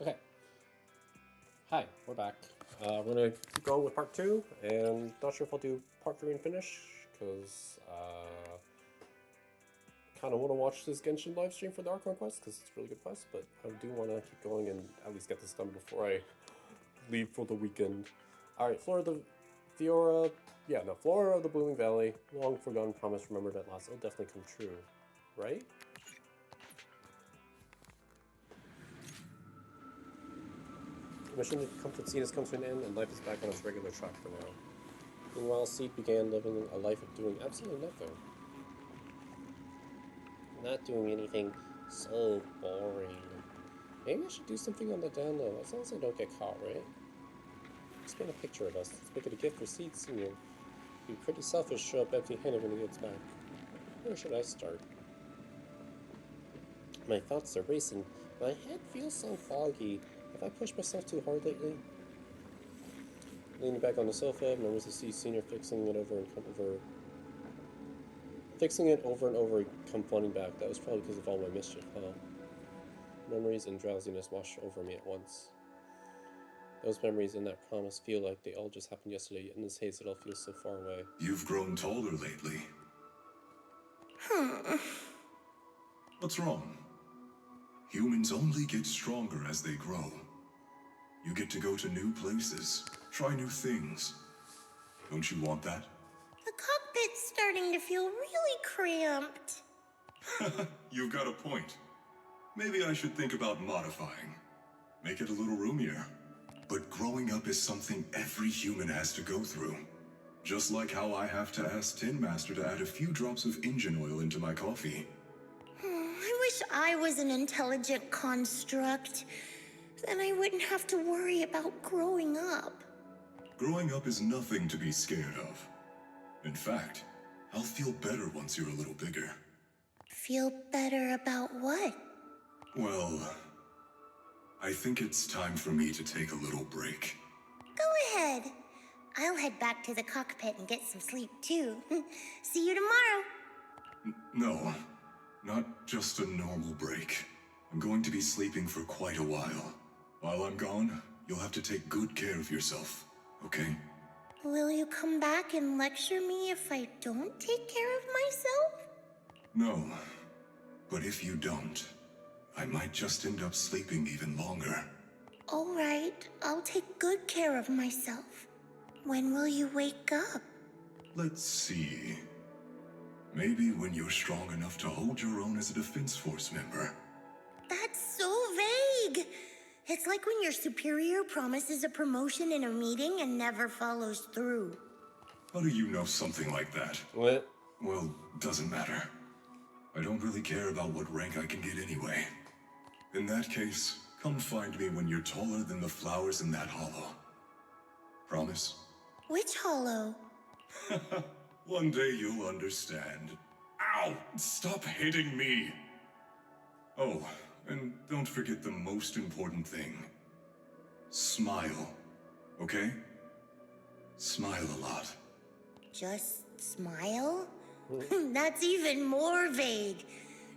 Okay. Hi, we're back. We're gonna keep going with part two, and not sure if I'll do part three and finish, because kind of want to watch this Genshin live stream for the Archon quest, because it's a really good quest, but I do want to keep going and at least get this done before I leave for the weekend. Alright, Fiora, yeah, no, Flora of the Blooming Valley, long forgotten promise remembered at last. It'll definitely come true, right? The mission to comfort Cena's comes to an end, and life is back on its regular track for now. Meanwhile, Seed began living a life of doing absolutely nothing. Not doing anything so boring. Maybe I should do something on the down low, as long as I don't get caught, right? Let's paint a picture of us. Let's make it a gift for Seed Senior. It'd be pretty selfish to show up empty-handed when he gets back. Where should I start? My thoughts are racing. My head feels so foggy. Have I pushed myself too hard lately? Leaning back on the sofa, memories of Seed Senior fixing it over and over come flooding back. That was probably because of all my mischief, huh? Memories and drowsiness wash over me at once. Those memories and that promise feel like they all just happened yesterday, yet in this haze it all feels so far away. You've grown taller lately. What's wrong? Humans only get stronger as they grow. You get to go to new places, try new things. Don't you want that? The cockpit's starting to feel really cramped. You've got a point. Maybe I should think about modifying. Make it a little roomier. But growing up is something every human has to go through. Just like how I have to ask Tin Master to add a few drops of engine oil into my coffee. I wish I was an intelligent construct. Then I wouldn't have to worry about growing up. Growing up is nothing to be scared of. In fact, I'll feel better once you're a little bigger. Feel better about what? Well, I think it's time for me to take a little break. Go ahead. I'll head back to the cockpit and get some sleep too. See you tomorrow. No, not just a normal break. I'm going to be sleeping for quite a while. While I'm gone, you'll have to take good care of yourself, okay? Will you come back and lecture me if I don't take care of myself? No, but if you don't, I might just end up sleeping even longer. All right, I'll take good care of myself. When will you wake up? Let's see. Maybe when you're strong enough to hold your own as a Defense Force member. That's so vague. It's like when your superior promises a promotion in a meeting and never follows through. How do you know something like that? What? Well, doesn't matter. I don't really care about what rank I can get anyway. In that case, come find me when you're taller than the flowers in that hollow. Promise? Which hollow? One day you'll understand. Ow! Stop hitting me! Oh, and don't forget the most important thing. Smile. Okay? Smile a lot. Just smile? That's even more vague.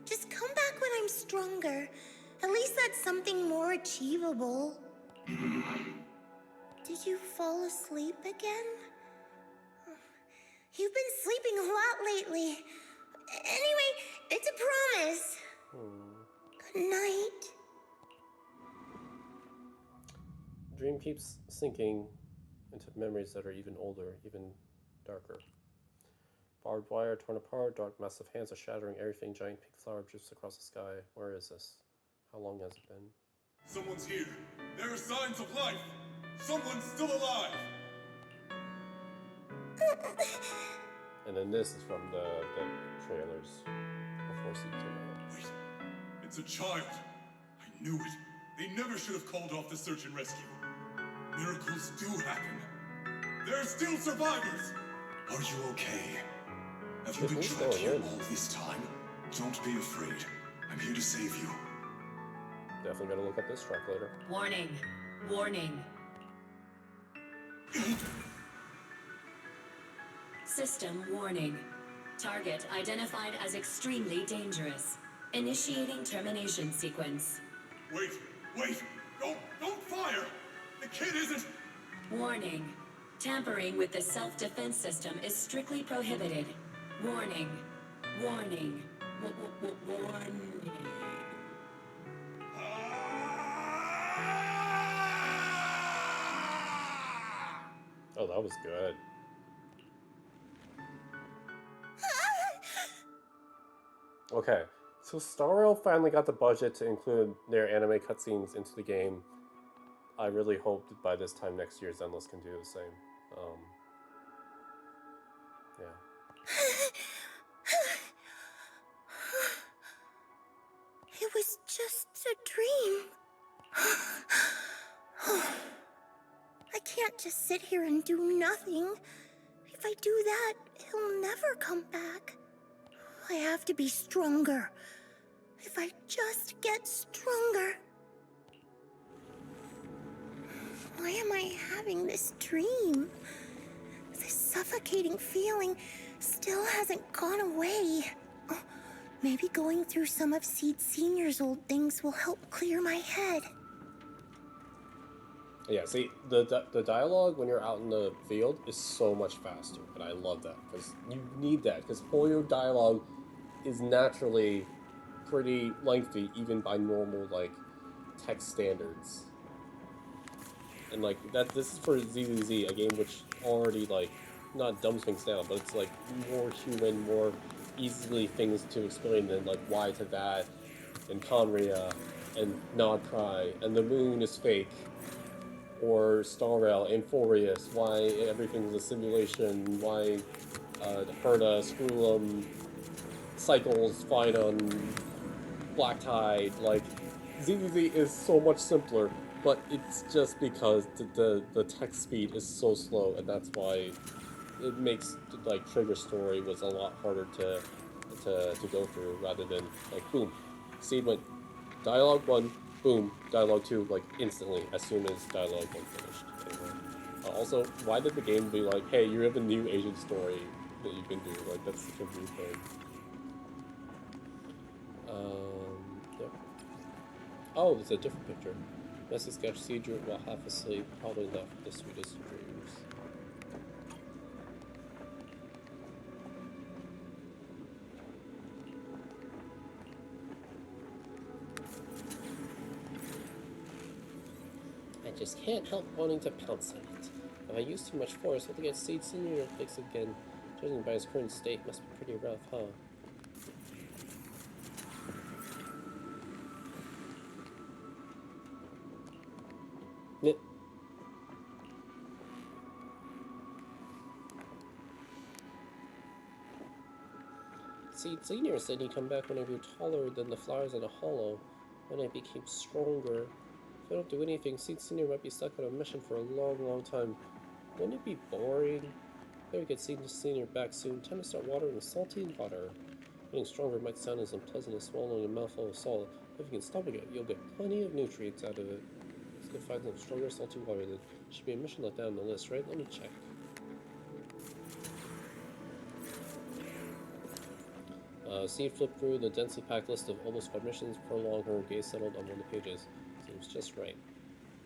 Just come back when I'm stronger. At least that's something more achievable. Did you fall asleep again? You've been sleeping a lot lately. Anyway, it's a promise. Good night. Dream keeps sinking into memories that are even older, even darker. Barbed wire torn apart, dark massive hands are shattering everything, giant pink flower drifts across the sky. Where is this? How long has it been? Someone's here. There are signs of life. Someone's still alive. And then this is from the trailers before Seed came out. Wait, it's a child. I knew it. They never should have called off the search and rescue. Miracles do happen. There are still survivors. Are you okay? Have you been trapped here all this time? Don't be afraid. I'm here to save you. Definitely gotta look up this truck later. Warning. Warning. System warning. Target identified as extremely dangerous. Initiating termination sequence. Wait! Don't fire! The kid isn't... Warning. Tampering with the self-defense system is strictly prohibited. Warning. Warning. Warning. Oh, that was good. Okay, so Star Rail finally got the budget to include their anime cutscenes into the game. I really hope that by this time next year, Zenless can do the same. Yeah. It was just a dream. I can't just sit here and do nothing. If I do that, he'll never come back. I have to be stronger. If I just get stronger. Why am I having this dream? This suffocating feeling still hasn't gone away. Oh, maybe going through some of Seed Senior's old things will help clear my head. Yeah, see, the dialogue when you're out in the field is so much faster, and I love that, because you need that, because polio dialogue is naturally pretty lengthy, even by normal, like, text standards. And, like, this is for ZZZ, a game which already, like, not dumbs things down, but it's, like, more human, more easily things to explain than, like, why to that, and Conria, and Nod Cry, and the moon is fake, or Star Rail, and Forius, why everything's a simulation, why Herda, Screw'em, Cycles, Finum, Black Tide, like, ZZZ is so much simpler, but it's just because the text speed is so slow, and that's why it makes, like, Trigger Story was a lot harder to go through, rather than, like, boom, Seed went, Dialogue 1, boom, Dialogue 2, like, instantly, as soon as Dialogue 1 finished. Anyway. Also, why did the game be like, hey, you have a new Asian story that you can do? Like, that's such a weird thing. Yep. Oh, there's a different picture. Messy sketch Seed drew while half asleep, probably left the sweetest dreams. I just can't help wanting to pounce on it. If I use too much force, I'll get Seed Senior fix again. Judging by his current state, must be pretty rough, huh? Nit. Seed Senior said he'd come back when I grew taller than the flowers in a hollow, when I became stronger. If I don't do anything, Seed Senior might be stuck on a mission for a long, long time. Wouldn't it be boring? Better get Seed Senior back soon. Time to start watering the salty water. Getting stronger might sound as unpleasant as swallowing a mouthful of salt. If you can stomach it, you'll get plenty of nutrients out of it. Let's go find some stronger salty water then. Should be a mission left down on the list, right? Let me check. Seed flipped through the densely packed list of almost 5 missions. Prolong her gaze settled on one of the pages. Seems just right.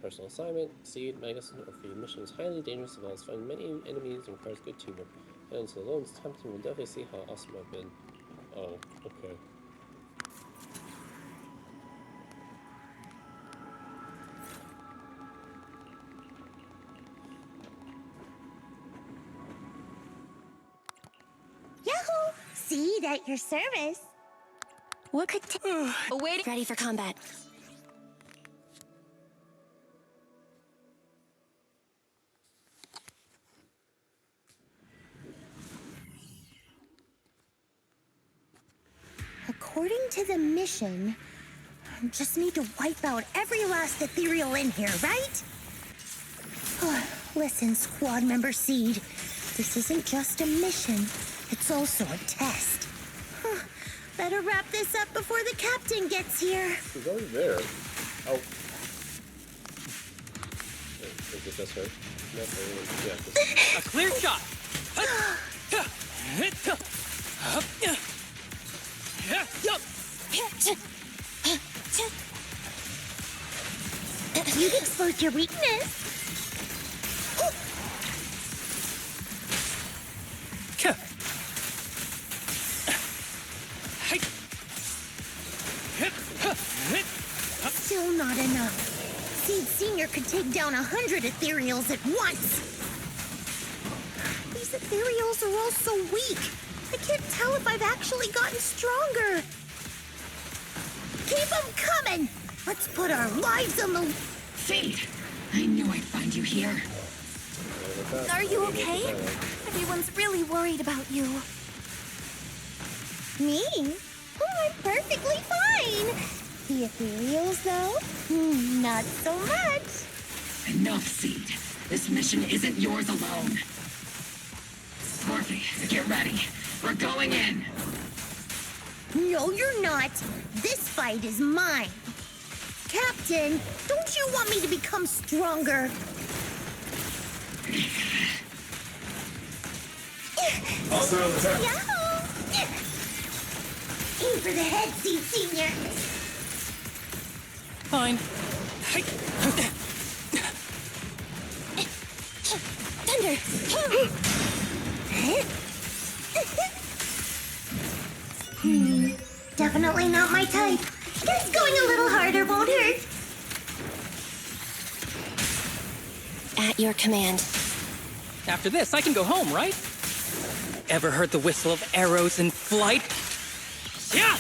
Personal assignment, Seed, Magnuson, or Feed. Mission is highly dangerous, involves finding many enemies, and requires good teamwork. Head into the Lone Tempting will definitely see how awesome I've been. Oh, okay. Yahoo! Seed at your service. What could Waiting. Ready for combat. According to the mission, I just need to wipe out every last ethereal in here, right? Listen, squad member Seed. This isn't just a mission. It's also a test. Better wrap this up before the captain gets here. She's already there. Oh. Is it just her? No, yeah, just... A clear shot! You've exposed your weakness. Still not enough. Seed Senior could take down 100 ethereals at once. These ethereals are all so weak. I can't tell if I've actually gotten stronger. Keep them coming! Let's put our lives on the... Seed! I knew I'd find you here. Are you okay? Everyone's really worried about you. Me? Oh, I'm perfectly fine. The ethereals, though? Not so much. Enough, Seed. This mission isn't yours alone. Morphe, get ready. We're going in. No, you're not. This fight is mine. Captain, don't you want me to become stronger? Hostile attack. Yahoo! Aim for the head, Seed Senior. Fine. Thunder! Definitely not my type. Guess going a little harder won't hurt. At your command. After this, I can go home, right? Ever heard the whistle of arrows in flight? Yeah!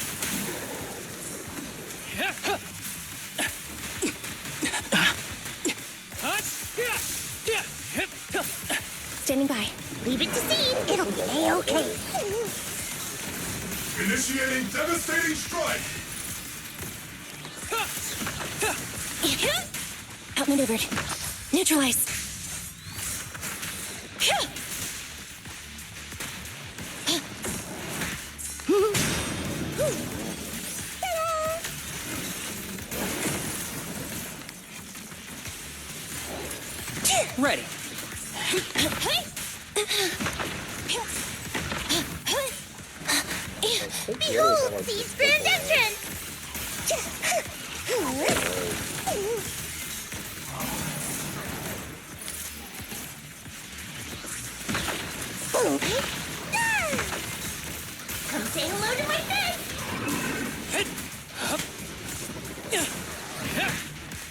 Standing by. Leave it to Seed. It'll be A-okay. Initiating devastating strike. Outmaneuvered. Neutralized. Ready. Behold, Seed's grand entrance! Come say hello to my friend!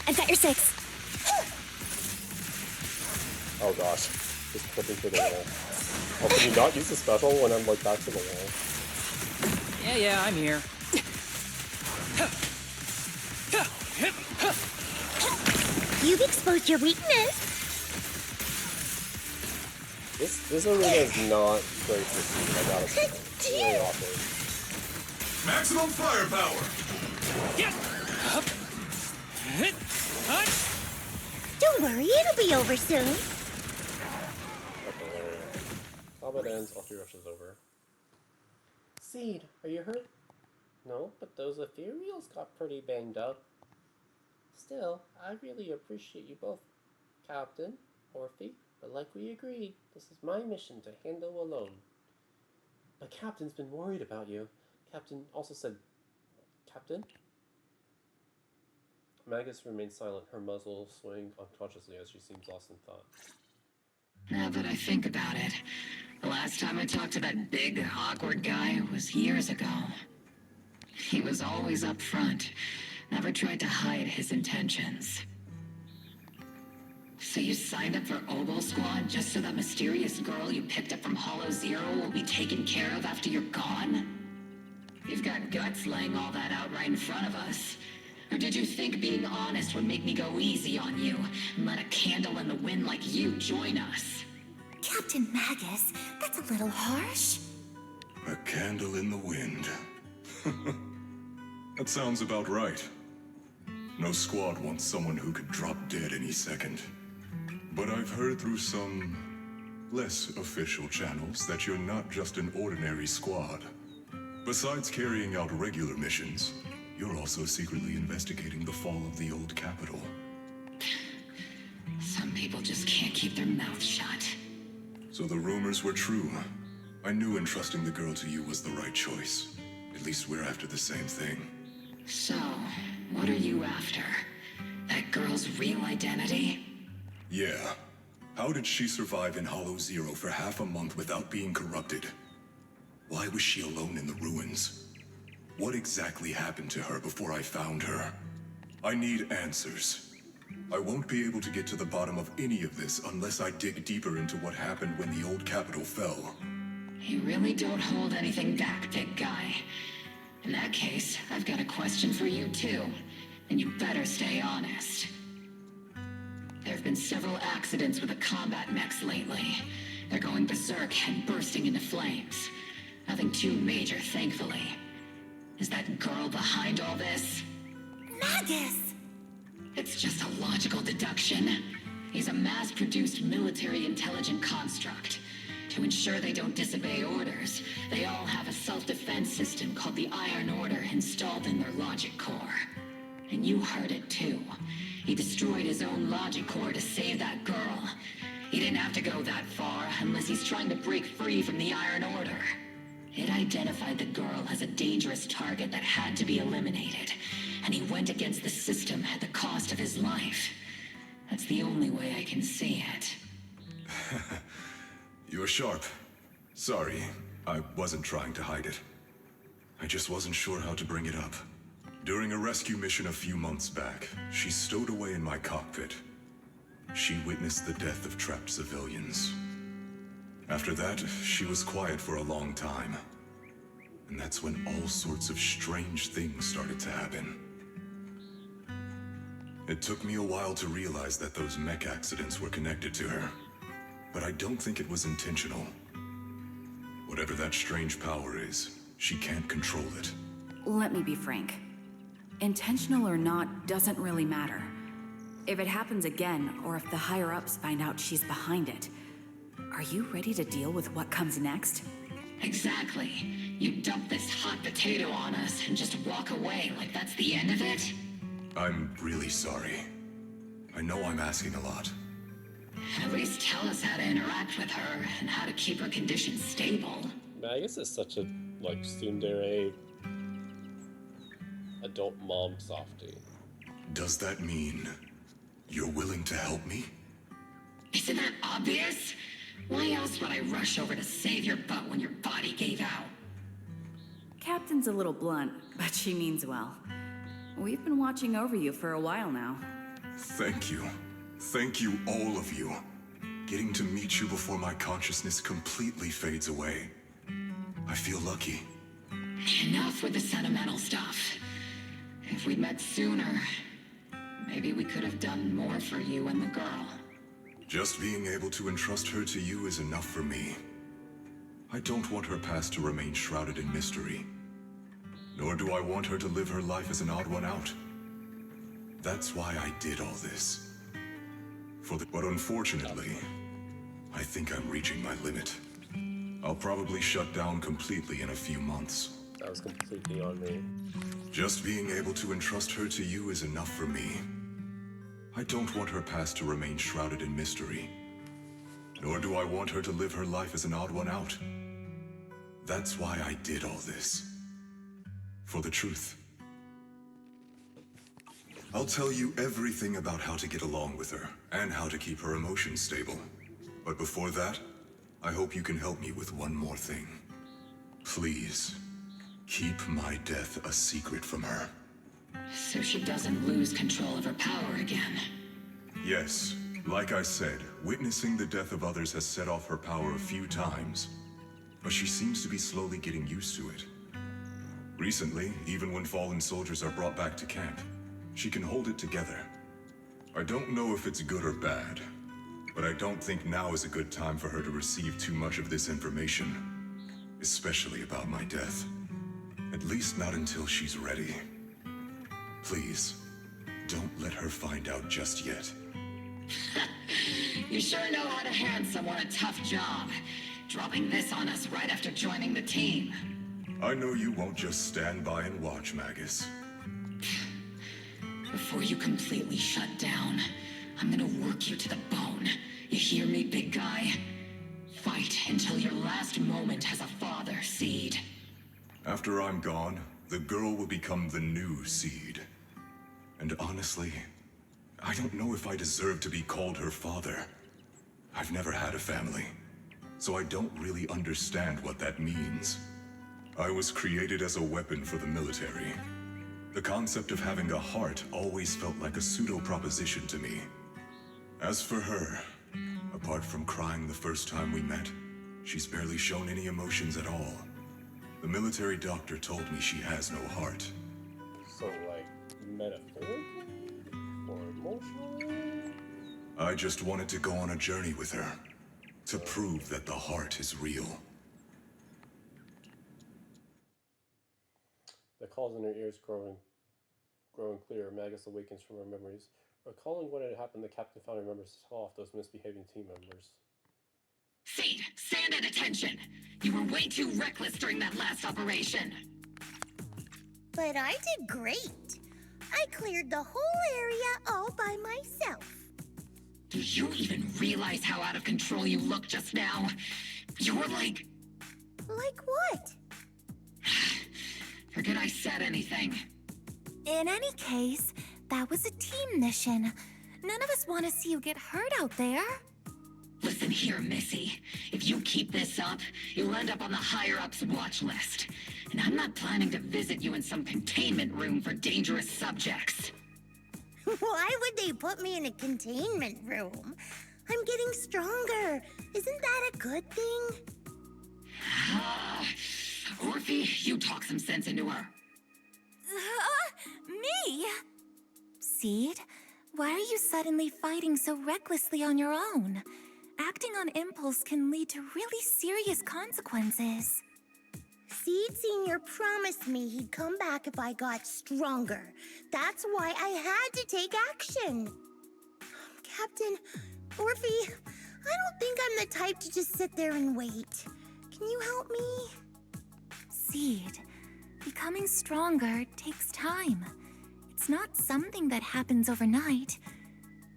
I've got your 6. Oh gosh. Just flipping through the wall. Oh, can you not use the special when I'm like back to the wall? Yeah, I'm here. You've exposed your weakness. This arena is not great for speed, I gotta say. It's really awkward. Maximum firepower. Don't worry, it'll be over soon. Okay, there we go. Combat ends, all 3 rushes over. Seed, are you hurt? No, but those ethereals got pretty banged up. Still, I really appreciate you both, Captain, Morphe, but like we agreed, this is my mission to handle alone. But Captain's been worried about you. Captain also said, Captain? Magus remained silent, her muzzle swaying unconsciously as she seemed lost in thought. Now that I think about it, the last time I talked to that big, awkward guy was years ago. He was always up front, never tried to hide his intentions. So you signed up for Oboe Squad just so that mysterious girl you picked up from Hollow Zero will be taken care of after you're gone? You've got guts laying all that out right in front of us. Or did you think being honest would make me go easy on you and let a candle in the wind like you join us? Captain Magus, that's a little harsh. A candle in the wind. That sounds about right. No squad wants someone who could drop dead any second. But I've heard through some less official channels that you're not just an ordinary squad. Besides carrying out regular missions, you're also secretly investigating the fall of the old capital. Some people just can't keep their mouths shut. So the rumors were true. I knew entrusting the girl to you was the right choice. At least we're after the same thing. So, what are you after? That girl's real identity? Yeah. How did she survive in Hollow Zero for half a month without being corrupted? Why was she alone in the ruins? What exactly happened to her before I found her? I need answers. I won't be able to get to the bottom of any of this unless I dig deeper into what happened when the old capital fell. You really don't hold anything back, big guy. In that case, I've got a question for you too. And you better stay honest. There have been several accidents with the combat mechs lately. They're going berserk and bursting into flames. Nothing too major, thankfully. Is that girl behind all this? Magus! It's just a logical deduction. He's a mass-produced military intelligent construct. To ensure they don't disobey orders, they all have a self-defense system called the Iron Order installed in their logic core. And you heard it too. He destroyed his own logic core to save that girl. He didn't have to go that far unless he's trying to break free from the Iron Order. It identified the girl as a dangerous target that had to be eliminated, and he went against the system at the cost of his life. That's the only way I can see it. You're sharp. Sorry, I wasn't trying to hide it. I just wasn't sure how to bring it up. During a rescue mission a few months back, she stowed away in my cockpit. She witnessed the death of trapped civilians. After that, she was quiet for a long time. And that's when all sorts of strange things started to happen. It took me a while to realize that those mech accidents were connected to her. But I don't think it was intentional. Whatever that strange power is, she can't control it. Let me be frank. Intentional or not doesn't really matter. If it happens again, or if the higher-ups find out she's behind it, are you ready to deal with what comes next? Exactly. You dump this hot potato on us and just walk away like that's the end of it? I'm really sorry. I know I'm asking a lot. At least tell us how to interact with her and how to keep her condition stable. Magus is such a, like, tsundere adult mom softie. Does that mean you're willing to help me? Isn't that obvious? Why else would I rush over to save your butt when your body gave out? Captain's a little blunt, but she means well. We've been watching over you for a while now. Thank you. Thank you, all of you. Getting to meet you before my consciousness completely fades away. I feel lucky. Enough with the sentimental stuff. If we'd met sooner, maybe we could have done more for you and the girl. Just being able to entrust her to you is enough for me. I don't want her past to remain shrouded in mystery. Nor do I want her to live her life as an odd one out. That's why I did all this. But unfortunately, I think I'm reaching my limit. I'll probably shut down completely in a few months. That was completely on me. Just being able to entrust her to you is enough for me. I don't want her past to remain shrouded in mystery. Nor do I want her to live her life as an odd one out. That's why I did all this. For the truth. I'll tell you everything about how to get along with her, and how to keep her emotions stable. But before that, I hope you can help me with one more thing. Please, keep my death a secret from her. So she doesn't lose control of her power again. Yes, like I said, witnessing the death of others has set off her power a few times. But she seems to be slowly getting used to it. Recently, even when fallen soldiers are brought back to camp, she can hold it together. I don't know if it's good or bad, but I don't think now is a good time for her to receive too much of this information, especially about my death. At least not until she's ready. Please, don't let her find out just yet. You sure know how to hand someone a tough job, dropping this on us right after joining the team. I know you won't just stand by and watch, Magus. Before you completely shut down, I'm gonna work you to the bone. You hear me, big guy? Fight until your last moment has a father seed. After I'm gone, the girl will become the new seed. And honestly, I don't know if I deserve to be called her father. I've never had a family, so I don't really understand what that means. I was created as a weapon for the military. The concept of having a heart always felt like a pseudo-proposition to me. As for her, apart from crying the first time we met, she's barely shown any emotions at all. The military doctor told me she has no heart. So, like, metaphorically? Or emotionally? I just wanted to go on a journey with her, to prove that the heart is real. The calls in her ears growing clearer. Magus awakens from her memories. Recalling what had happened, the captain finally remembers to tell off those misbehaving team members. Seed, stand at attention! You were way too reckless during that last operation. But I did great. I cleared the whole area all by myself. Do you even realize how out of control you looked just now? You were like... Like what? Forget I said anything. In any case, that was a team mission. None of us want to see you get hurt out there. Listen here, Missy. If you keep this up, you'll end up on the higher-ups watch list. And I'm not planning to visit you in some containment room for dangerous subjects. Why would they put me in a containment room? I'm getting stronger. Isn't that a good thing? Orphe, you talk some sense into her. Me? Seed, why are you suddenly fighting so recklessly on your own? Acting on impulse can lead to really serious consequences. Seed Senior promised me he'd come back if I got stronger. That's why I had to take action. Captain, Orphe, I don't think I'm the type to just sit there and wait. Can you help me? Seed, becoming stronger takes time. It's not something that happens overnight.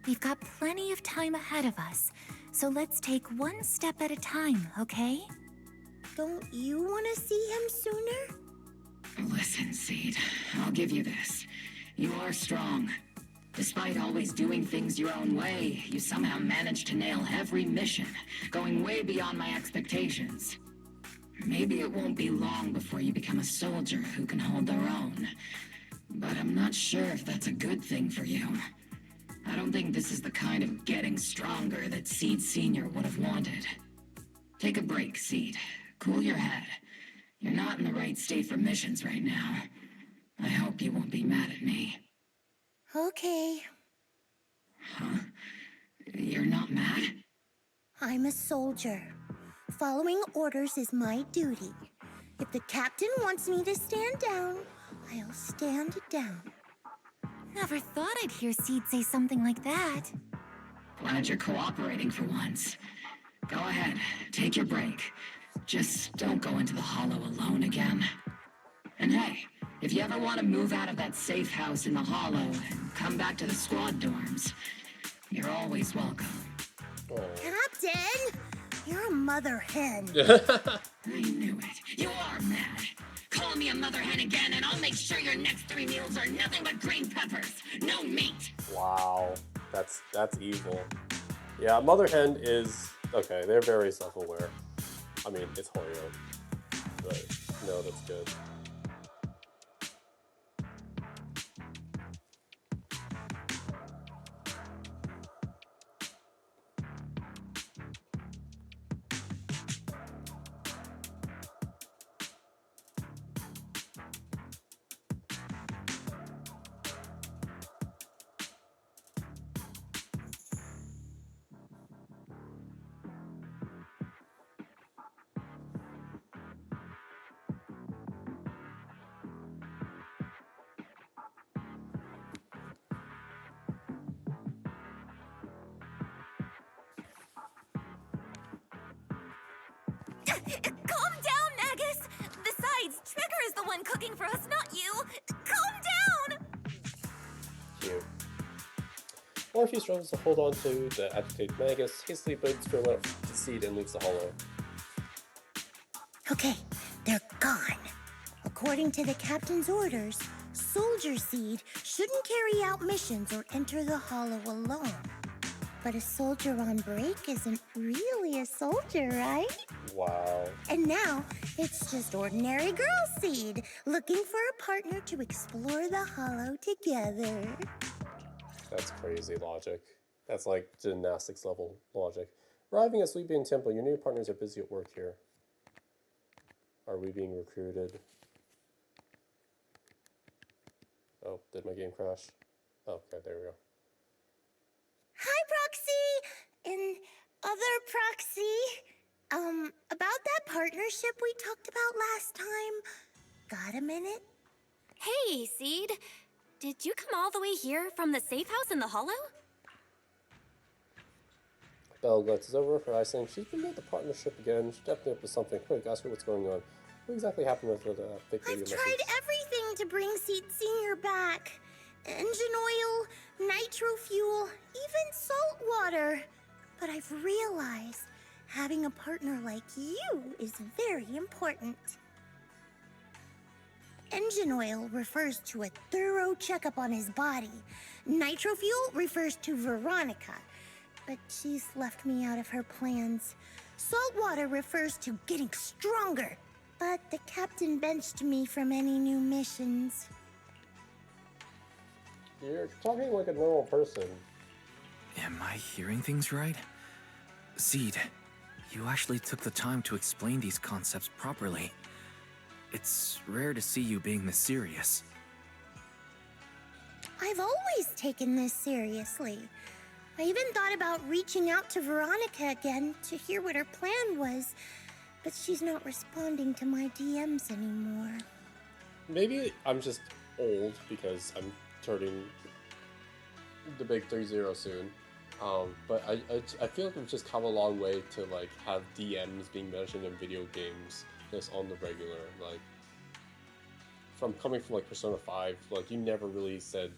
We've got plenty of time ahead of us, so let's take one step at a time, okay? Don't you want to see him sooner? Listen, Seed, I'll give you this. You are strong. Despite always doing things your own way, you somehow managed to nail every mission, going way beyond my expectations. Maybe it won't be long before you become a soldier who can hold their own. But I'm not sure if that's a good thing for you. I don't think this is the kind of getting stronger that Seed Senior would have wanted. Take a break, Seed. Cool your head. You're not in the right state for missions right now. I hope you won't be mad at me. Okay. Huh? You're not mad? I'm a soldier. Following orders is my duty. If the captain wants me to stand down, I'll stand down. Never thought I'd hear Seed say something like that. Glad you're cooperating for once. Go ahead, take your break. Just don't go into the hollow alone again. And hey, if you ever want to move out of that safe house in the hollow and come back to the squad dorms, you're always welcome. Oh. Captain! You're a mother hen. I knew it. You are mad. Call me a mother hen again and I'll make sure your next 3 meals are nothing but green peppers. No meat. Wow. That's evil. Yeah, Mother Hen is... Okay, they're very self-aware. I mean, it's Hoyo. But, no, that's good. Calm down, Magus! Besides, Trigger is the one cooking for us, not you! Calm down! Cute. Orphe struggles to hold on to the agitated Magus, hastily bids farewell to Seed and leaves the hollow. Okay, they're gone. According to the captain's orders, Soldier Seed shouldn't carry out missions or enter the Hollow alone. But a soldier on break isn't really a soldier, right? Wow. And now, it's just ordinary girl Seed, looking for a partner to explore the Hollow together. That's crazy logic. That's like gymnastics level logic. Arriving at Sleeping Temple, your new partners are busy at work here. Are we being recruited? Oh, did my game crash? Oh, okay, there we go. Hi, Proxy! And other Proxy. About that partnership we talked about last time. Got a minute? Hey, Seed. Did you come all the way here from the safe house in the Hollow? Belle glances over her eyes, saying she's been with the partnership again. She's definitely up to something. Quick, ask her what's going on. What exactly happened with the fake radio I've message? tried everything to bring Seed Senior back. Engine oil, nitro fuel, even salt water. But I've realized having a partner like you is very important. Engine oil refers to a thorough checkup on his body. Nitro fuel refers to Veronica, but she's left me out of her plans. Salt water refers to getting stronger, but the captain benched me from any new missions. You're talking like a normal person. Am I hearing things right? Seed, you actually took the time to explain these concepts properly. It's rare to see you being this serious. I've always taken this seriously. I even thought about reaching out to Veronica again to hear what her plan was, but she's not responding to my DMs anymore. Maybe I'm just old because I'm turning the big 30 soon. But I feel like we've just come a long way to like have DMs being mentioned in video games just on the regular. Like from coming from like Persona 5, like you never really said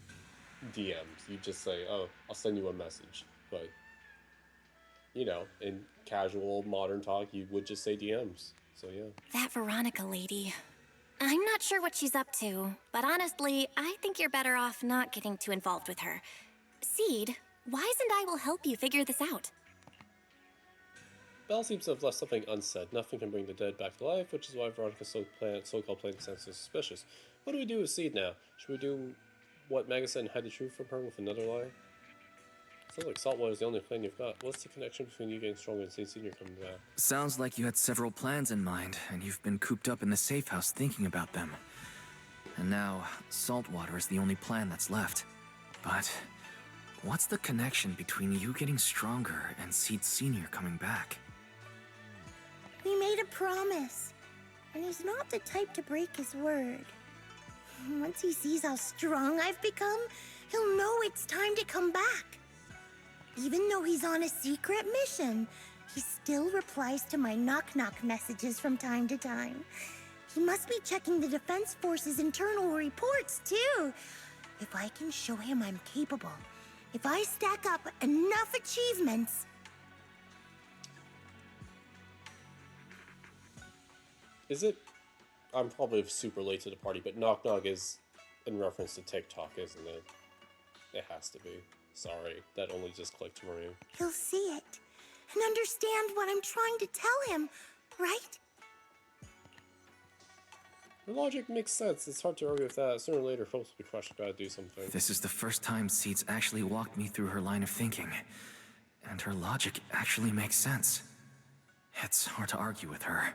DMs. You just say, "Oh, I'll send you a message." But you know, in casual modern talk, you would just say DMs. So yeah. That Veronica lady. I'm not sure what she's up to, but honestly, I think you're better off not getting too involved with her. Seed, Wise and I will help you figure this out. Belle seems to have left something unsaid. Nothing can bring the dead back to life, which is why Veronica's so-called plan sounds so suspicious. What do we do with Seed now? Should we do what Magus said and hide the truth from her with another lie? Sounds like saltwater is the only plan you've got. What's the connection between you getting stronger and Seed Senior coming back? Sounds like you had several plans in mind, and you've been cooped up in the safe house thinking about them. And now, saltwater is the only plan that's left. But what's the connection between you getting stronger and Seed Senior coming back? We made a promise, and he's not the type to break his word. Once he sees how strong I've become, he'll know it's time to come back. Even though he's on a secret mission, he still replies to my knock-knock messages from time to time. He must be checking the Defense Force's internal reports, too. If I can show him I'm capable, if I stack up enough achievements... Is it? I'm probably super late to the party, but Knock Knock is in reference to TikTok, isn't it? It has to be. Sorry, that only just clicked for me. He'll see it and understand what I'm trying to tell him, right? The logic makes sense. It's hard to argue with that. Sooner or later, hopes will be crushed. Gotta do something. This is the first time Seed's actually walked me through her line of thinking. And her logic actually makes sense. It's hard to argue with her.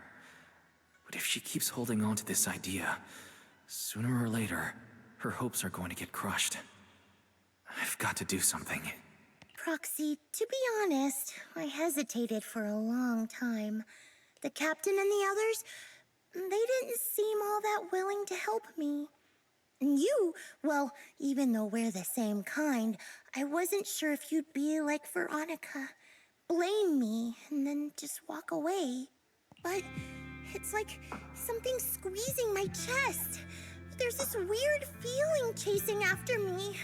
But if she keeps holding on to this idea, sooner or later, her hopes are going to get crushed. I've got to do something. Proxy, to be honest, I hesitated for a long time. The captain and the others, they didn't seem all that willing to help me. And you, well, even though we're the same kind, I wasn't sure if you'd be like Veronica. Blame me and then just walk away. But it's like something squeezing my chest. There's this weird feeling chasing after me.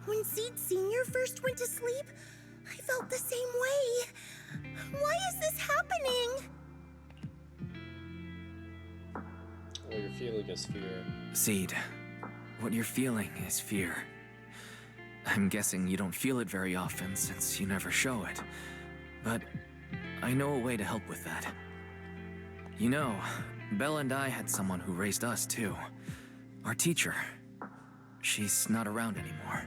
When Seed Senior first went to sleep, I felt the same way. Why is this happening? What you're feeling is fear. Seed, what you're feeling is fear. I'm guessing you don't feel it very often since you never show it. But I know a way to help with that. You know, Bella and I had someone who raised us too. Our teacher. She's not around anymore.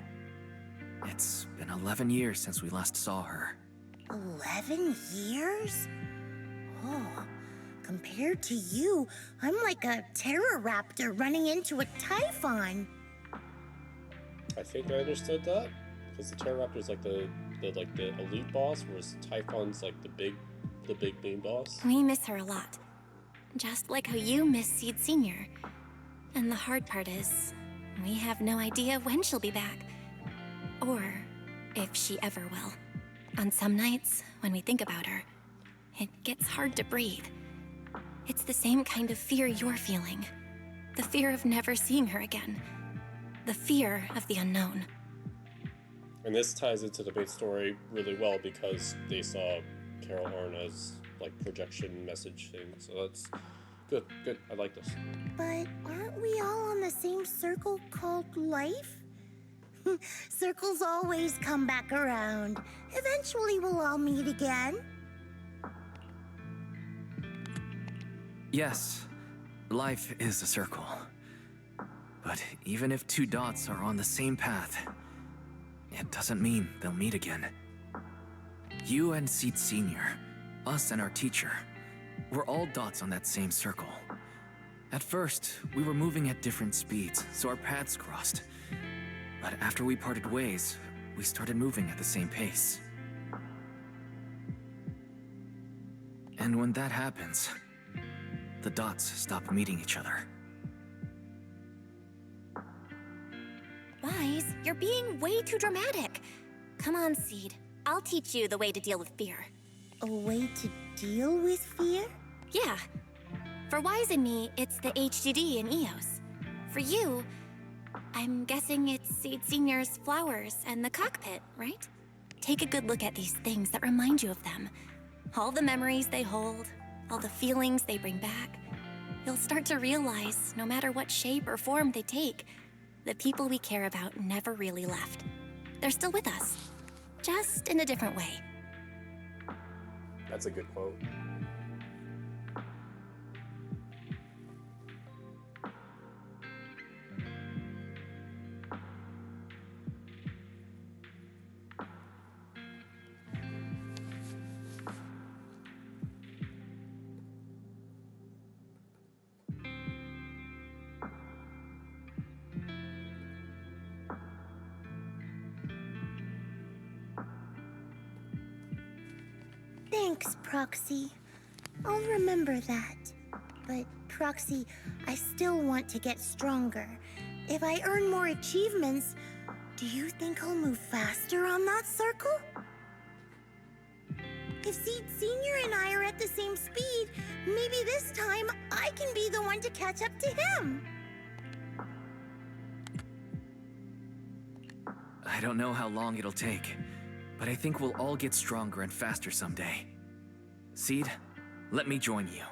It's been 11 years since we last saw her. 11 years? Oh, compared to you, I'm like a terror raptor running into a typhon. I think I understood that, because the Pterodactyl is like the elite boss, whereas Typhon's like the big main boss. We miss her a lot. Just like how you miss Seed Senior. And the hard part is, we have no idea when she'll be back. Or if she ever will. On some nights, when we think about her, it gets hard to breathe. It's the same kind of fear you're feeling. The fear of never seeing her again. The fear of the unknown. And this ties into the main story really well because they saw Carol Horna's like projection message thing. So that's good. I like this. But aren't we all on the same circle called life? Circles always come back around. Eventually we'll all meet again. Yes, life is a circle. But even if two dots are on the same path, it doesn't mean they'll meet again. You and Seed Senior, us and our teacher, we're all dots on that same circle. At first, we were moving at different speeds, so our paths crossed. But after we parted ways, we started moving at the same pace. And when that happens, the dots stop meeting each other. Wise, you're being way too dramatic. Come on, Seed. I'll teach you the way to deal with fear. A way to deal with fear? Yeah. For Wise and me, it's the HDD and EOS. For you, I'm guessing it's Seed Senior's flowers and the cockpit, right? Take a good look at these things that remind you of them. All the memories they hold, all the feelings they bring back. You'll start to realize, no matter what shape or form they take, the people we care about never really left. They're still with us, just in a different way. That's a good quote. Thanks, Proxy. I'll remember that. But, Proxy, I still want to get stronger. If I earn more achievements, do you think I'll move faster on that circle? If Seed Senior and I are at the same speed, maybe this time I can be the one to catch up to him. I don't know how long it'll take, but I think we'll all get stronger and faster someday. Seed, let me join you.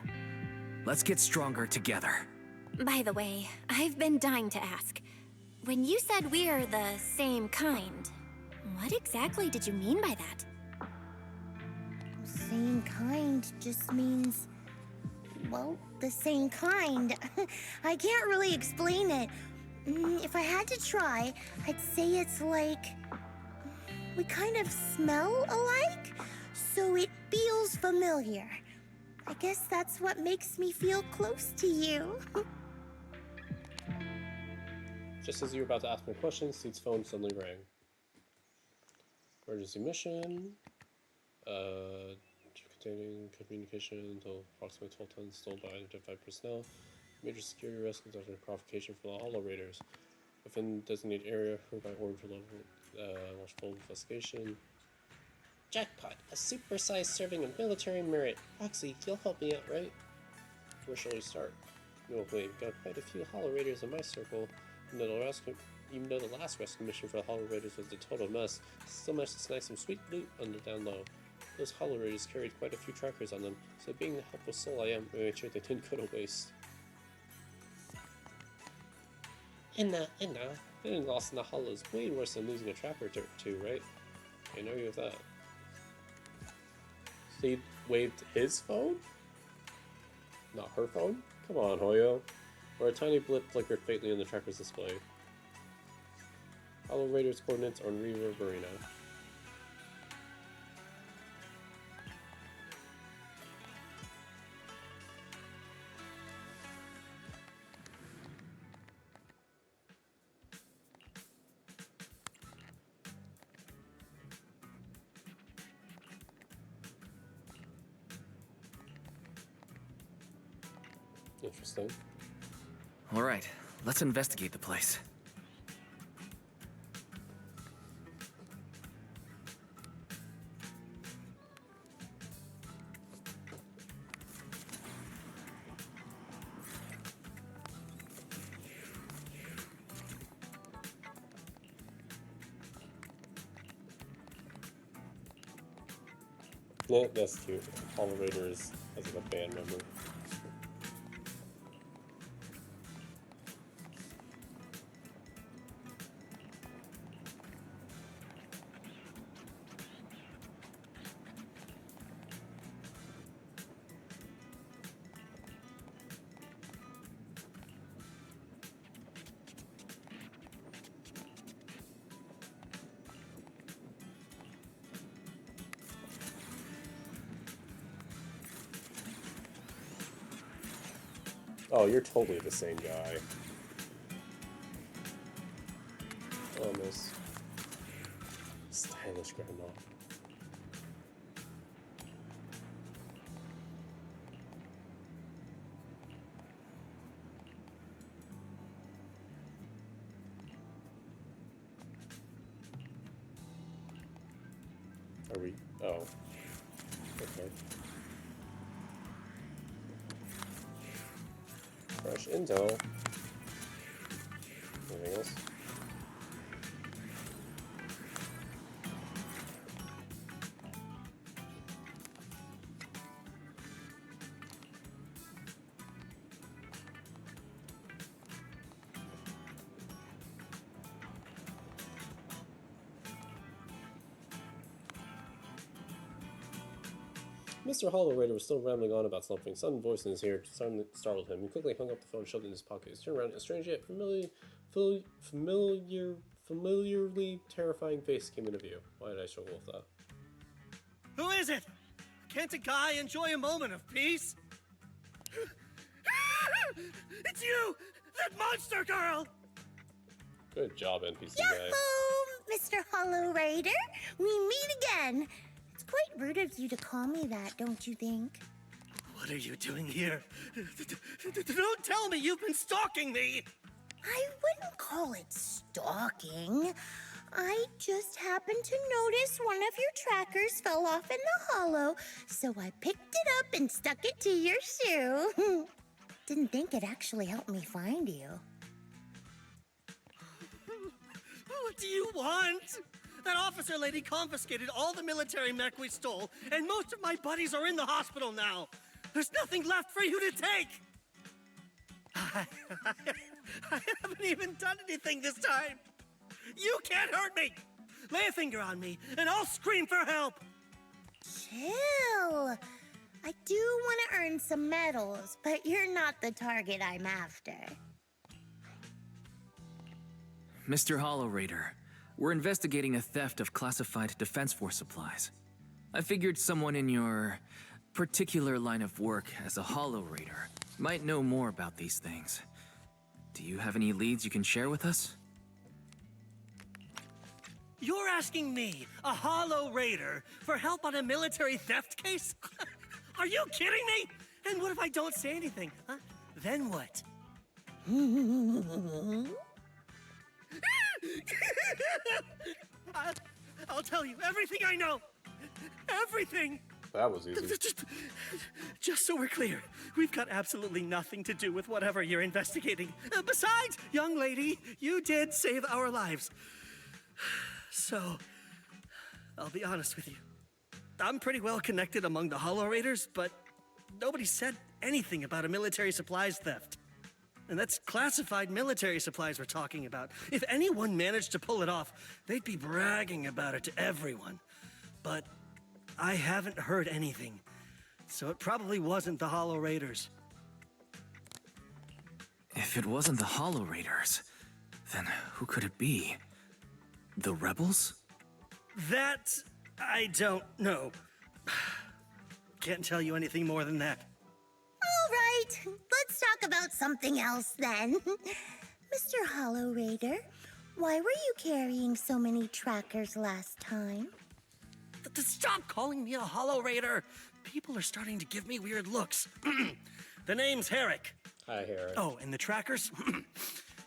Let's get stronger together. By the way, I've been dying to ask. When you said we're the same kind, what exactly did you mean by that? Same kind just means, well, the same kind. I can't really explain it. If I had to try, I'd say it's like we kind of smell alike, so it feels familiar. I guess that's what makes me feel close to you. Just as you were about to ask me a question, Seed's phone suddenly rang. Emergency mission. Containing communication until approximately 12 tons stolen by unidentified personnel. Major security risk conducting a provocation from the Hollow Raiders. Within designated area, hereby ordered for launch full investigation. Jackpot! A super-sized serving of military merit. Roxy, you'll help me out, right? Where shall we start? No, wait, got quite a few Hollow Raiders in my circle. Even though the last rescue mission for the Hollow Raiders was a total mess, still managed to snag some sweet loot on the down low. Those Hollow Raiders carried quite a few trackers on them, so being the helpful soul I am, I made sure they didn't go to waste. And now, Getting lost in the hollow is way worse than losing a tracker or two, right? I know you with that. So he waved his phone? Not her phone? Come on, Hoyo. Or a tiny blip flickered faintly on the tracker's display. Hollow Raider's coordinates are in Riva Burina. Interesting. All right, let's investigate the place. Yeah, that's cute. Hollow Raider is as like a band member. Oh, you're totally the same guy. Almost. Stylish grandma. Are we? Oh. Okay. Fresh intel. Anything else? Mr. Hollow Raider was still rambling on about something. Some voice in his ear suddenly startled him. He quickly hung up the phone, shoved it in his pocket. He turned around, and a strange yet familiarly terrifying face came into view. Why did I struggle with that? Who is it? Can't a guy enjoy a moment of peace? It's you! That monster girl! Good job, NPC guy. Yahoo, Mr. Hollow Raider! We meet again! It's quite rude of you to call me that, don't you think? What are you doing here? Don't tell me you've been stalking me! I wouldn't call it stalking. I just happened to notice one of your trackers fell off in the hollow, so I picked it up and stuck it to your shoe. Didn't think it actually helped me find you. What do you want? That officer lady confiscated all the military mech we stole, and most of my buddies are in the hospital now. There's nothing left for you to take. I haven't even done anything this time. You can't hurt me. Lay a finger on me, and I'll scream for help. Chill. I do want to earn some medals, but you're not the target I'm after. Mr. Hollow Raider, we're investigating a theft of classified Defense Force supplies. I figured someone in your particular line of work as a Hollow Raider might know more about these things. Do you have any leads you can share with us? You're asking me, a Hollow Raider, for help on a military theft case? Are you kidding me? And what if I don't say anything, huh? Then what? I'll tell you everything I know. Everything. That was easy. Just so we're clear, we've got absolutely nothing to do with whatever you're investigating. Besides, young lady, you did save our lives. So, I'll be honest with you. I'm pretty well connected among the Hollow Raiders, but nobody said anything about a military supplies theft. And that's classified military supplies we're talking about. If anyone managed to pull it off, they'd be bragging about it to everyone. But I haven't heard anything. So it probably wasn't the Hollow Raiders. If it wasn't the Hollow Raiders, then who could it be? The rebels? That I don't know. Can't tell you anything more than that. All right, let's talk about something else then. Mr. Hollow Raider, why were you carrying so many trackers last time? Stop calling me a Hollow Raider! People are starting to give me weird looks. The name's Herrick. Hi, Herrick. Oh, and the trackers?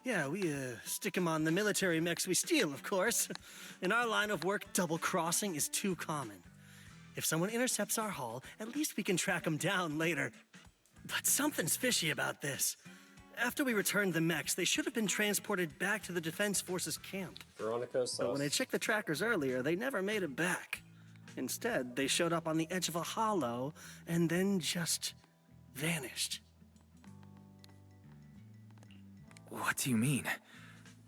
Yeah, we stick them on the military mechs we steal, of course. In our line of work, double-crossing is too common. If someone intercepts our haul, at least we can track them down later. But something's fishy about this. After we returned the mechs, they should have been transported back to the Defense Forces camp. Veronica sauce. But when I checked the trackers earlier, they never made it back. Instead, they showed up on the edge of a hollow and then just vanished. What do you mean?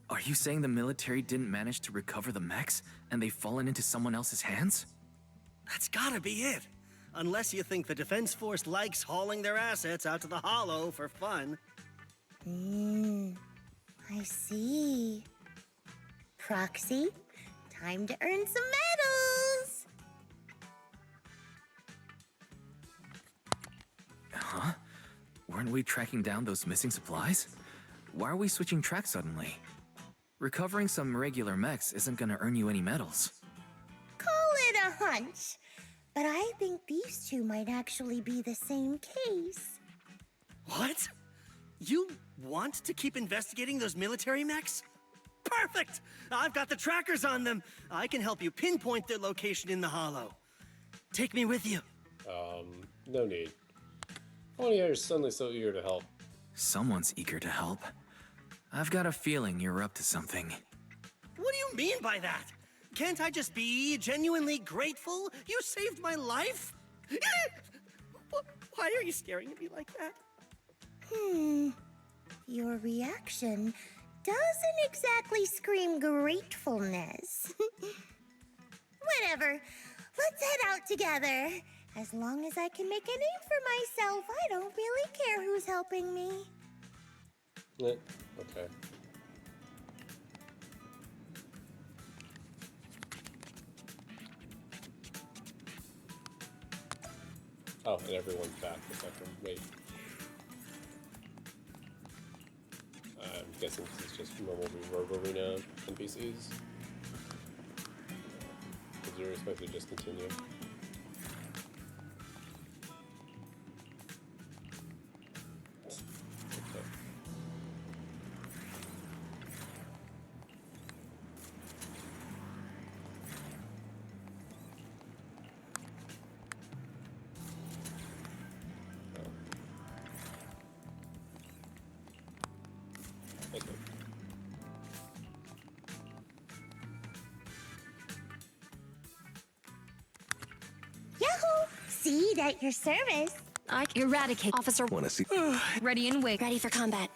Are you saying the military didn't manage to recover the mechs and they've fallen into someone else's hands? That's gotta be it. Unless you think the Defense Force likes hauling their assets out to the hollow for fun. I see. Proxy, time to earn some medals! Huh? Weren't we tracking down those missing supplies? Why are we switching tracks suddenly? Recovering some regular mechs isn't gonna earn you any medals. Call it a hunch. But I think these two might actually be the same case. What? You want to keep investigating those military mechs? Perfect! I've got the trackers on them. I can help you pinpoint their location in the hollow. Take me with you. No need. Only you're suddenly so eager to help. Someone's eager to help. I've got a feeling you're up to something. What do you mean by that? Can't I just be genuinely grateful? You saved my life? Why are you staring at me like that? Your reaction doesn't exactly scream gratefulness. Whatever. Let's head out together. As long as I can make a name for myself, I don't really care who's helping me. Okay. Oh, and everyone's back a second. Wait. I'm guessing this is just normal Reverb Arena NPCs. Because you're expected to just continue. Okay. Okay. Yahoo! Seed at your service. I eradicate Officer. Wanna see? Ready and wait. Ready for combat.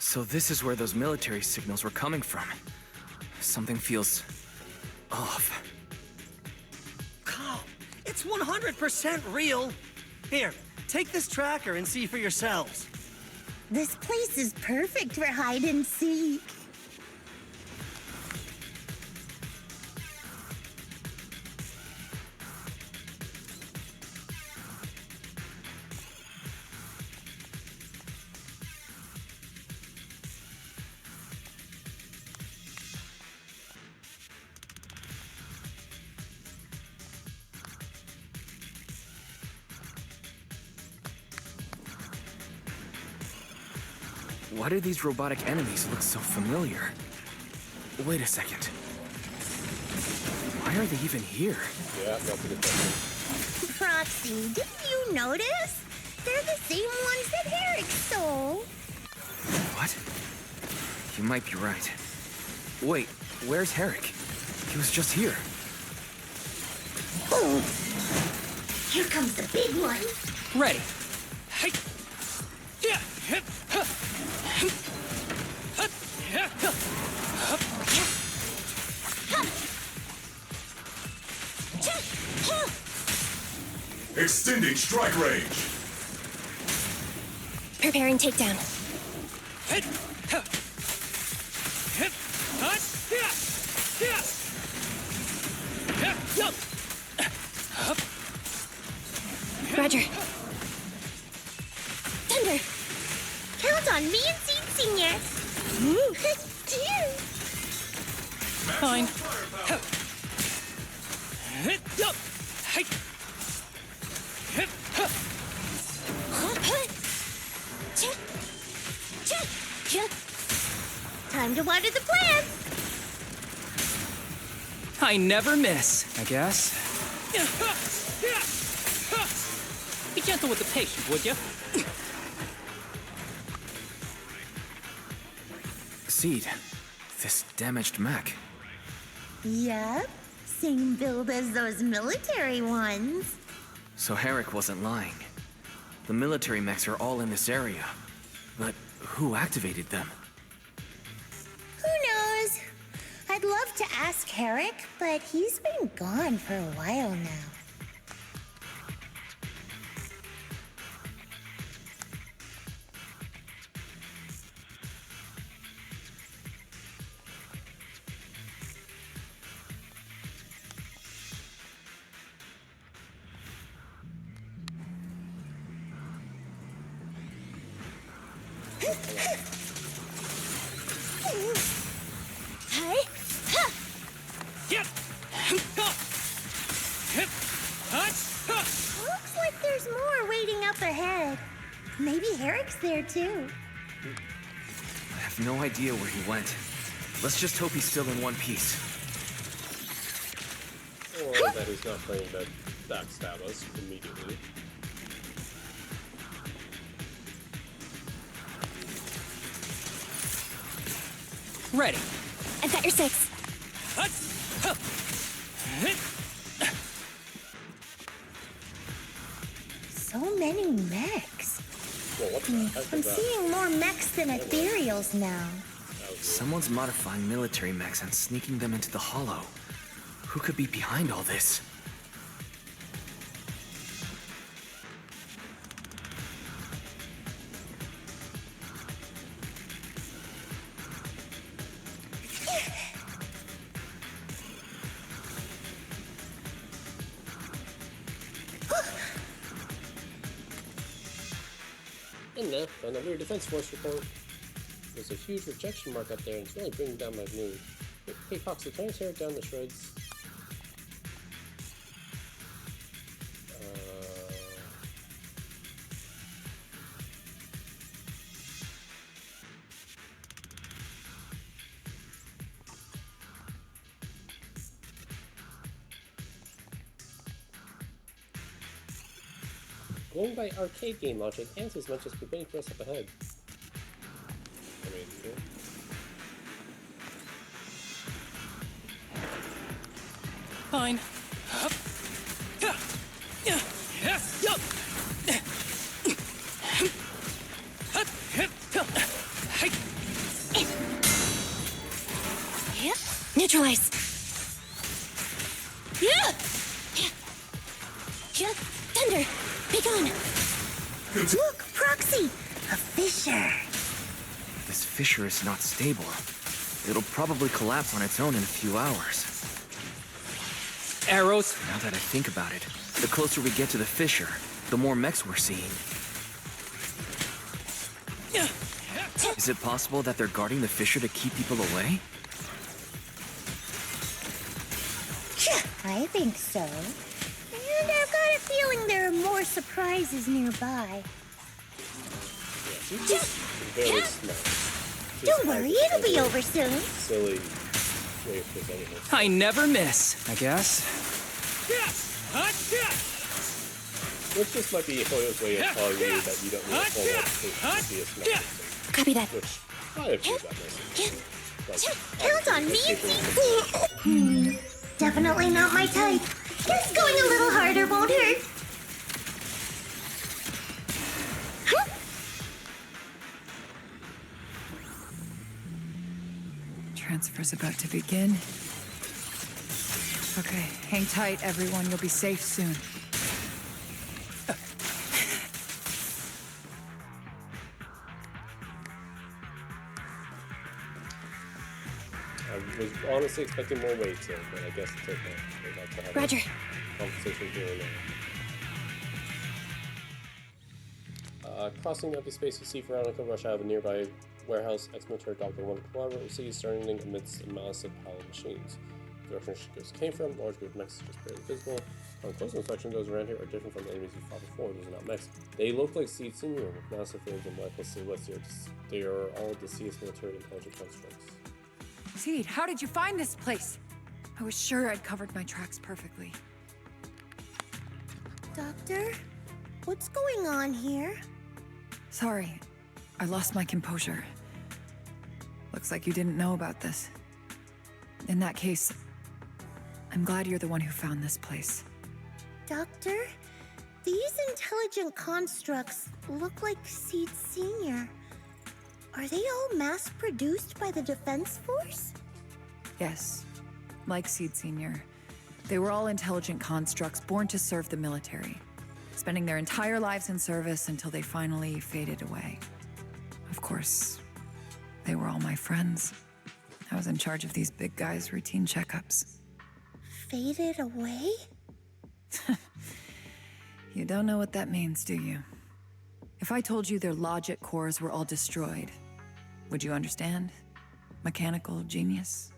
So this is where those military signals were coming from. Something feels off. Oh, it's 100% real. Here, take this tracker and see for yourselves. This place is perfect for hide and seek. Why do these robotic enemies look so familiar? Wait a second. Why are they even here? Yeah, that's a good question. Proxy, didn't you notice? They're the same ones that Herrick stole. What? You might be right. Wait, where's Herrick? He was just here. Boom! Here comes the big one. Ready. Hey. Yeah. Extending strike range. Preparing takedown. Roger. Thunder! Count on me and Seed Senior. Cheers. Fine. Time to water the plants. I never miss, I guess. Be gentle with the patient, would you? Seed, this damaged mech. Yep, same build as those military ones. So Herrick wasn't lying. The military mechs are all in this area. But who activated them? Who knows? I'd love to ask Herrick, but he's been gone for a while now. Looks like there's more waiting up ahead. Maybe Herrick's there too. I have no idea where he went. Let's just hope he's still in one piece. Or that he's not planning to backstab us immediately. Ready. I've got your 6. So many mechs. Well, what the heck I'm is that? seeing more mechs than ethereals now. Someone's modifying military mechs and sneaking them into the Hollow. Who could be behind all this? And now, on the Rear Defense Force report. There's a huge rejection mark up there, and it's really bringing down my mood. Hey, Foxy, can I tear it down to shreds? Going by arcade game logic, answers might just be waiting for us up ahead. I mean, yeah. Fine. Neutralize. Thunder, be gone. Look, Proxy! A fissure. This fissure is not stable. It'll probably collapse on its own in a few hours. Arrows. Now that I think about it, the closer we get to the fissure, the more mechs we're seeing. Is it possible that they're guarding the fissure to keep people away? I think so. And I've got a feeling there are more surprises nearby. Yeah, very smart. Don't worry, it'll be over soon. Silly way of presenting this. I never miss, I guess. Which just might be Hoyo's way of telling you that you don't need a full application to see a smell. Copy that. Which I approve that message. Count on me, definitely not my type. Just going a little harder won't hurt. Transfer's about to begin. Okay, hang tight, everyone. You'll be safe soon. I was honestly expecting more weight to it, but I guess it's okay. We'd like to have Roger. a conversation here and there. Crossing empty space, you see Veronica rush out of a nearby warehouse. Ex-military Dr. 1 collaborate cities standing amidst a massive pile of machines. The direction she goes came from, large group of mechs just barely visible. On close inspection, those around here are different from the enemies you fought before. Those are not mechs. They look like Seed Senior with massive frames and lifeless silhouettes. They are all deceased military intelligent constructs. Seed, how did you find this place? I was sure I'd covered my tracks perfectly. Doctor, what's going on here? Sorry, I lost my composure. Looks like you didn't know about this. In that case, I'm glad you're the one who found this place. Doctor, these intelligent constructs look like Seed Senior. Are they all mass-produced by the Defense Force? Yes, like Seed Senior. They were all intelligent constructs born to serve the military, spending their entire lives in service until they finally faded away. Of course, they were all my friends. I was in charge of these big guys' routine checkups. Faded away? You don't know what that means, do you? If I told you their logic cores were all destroyed, would you understand? Mechanical genius?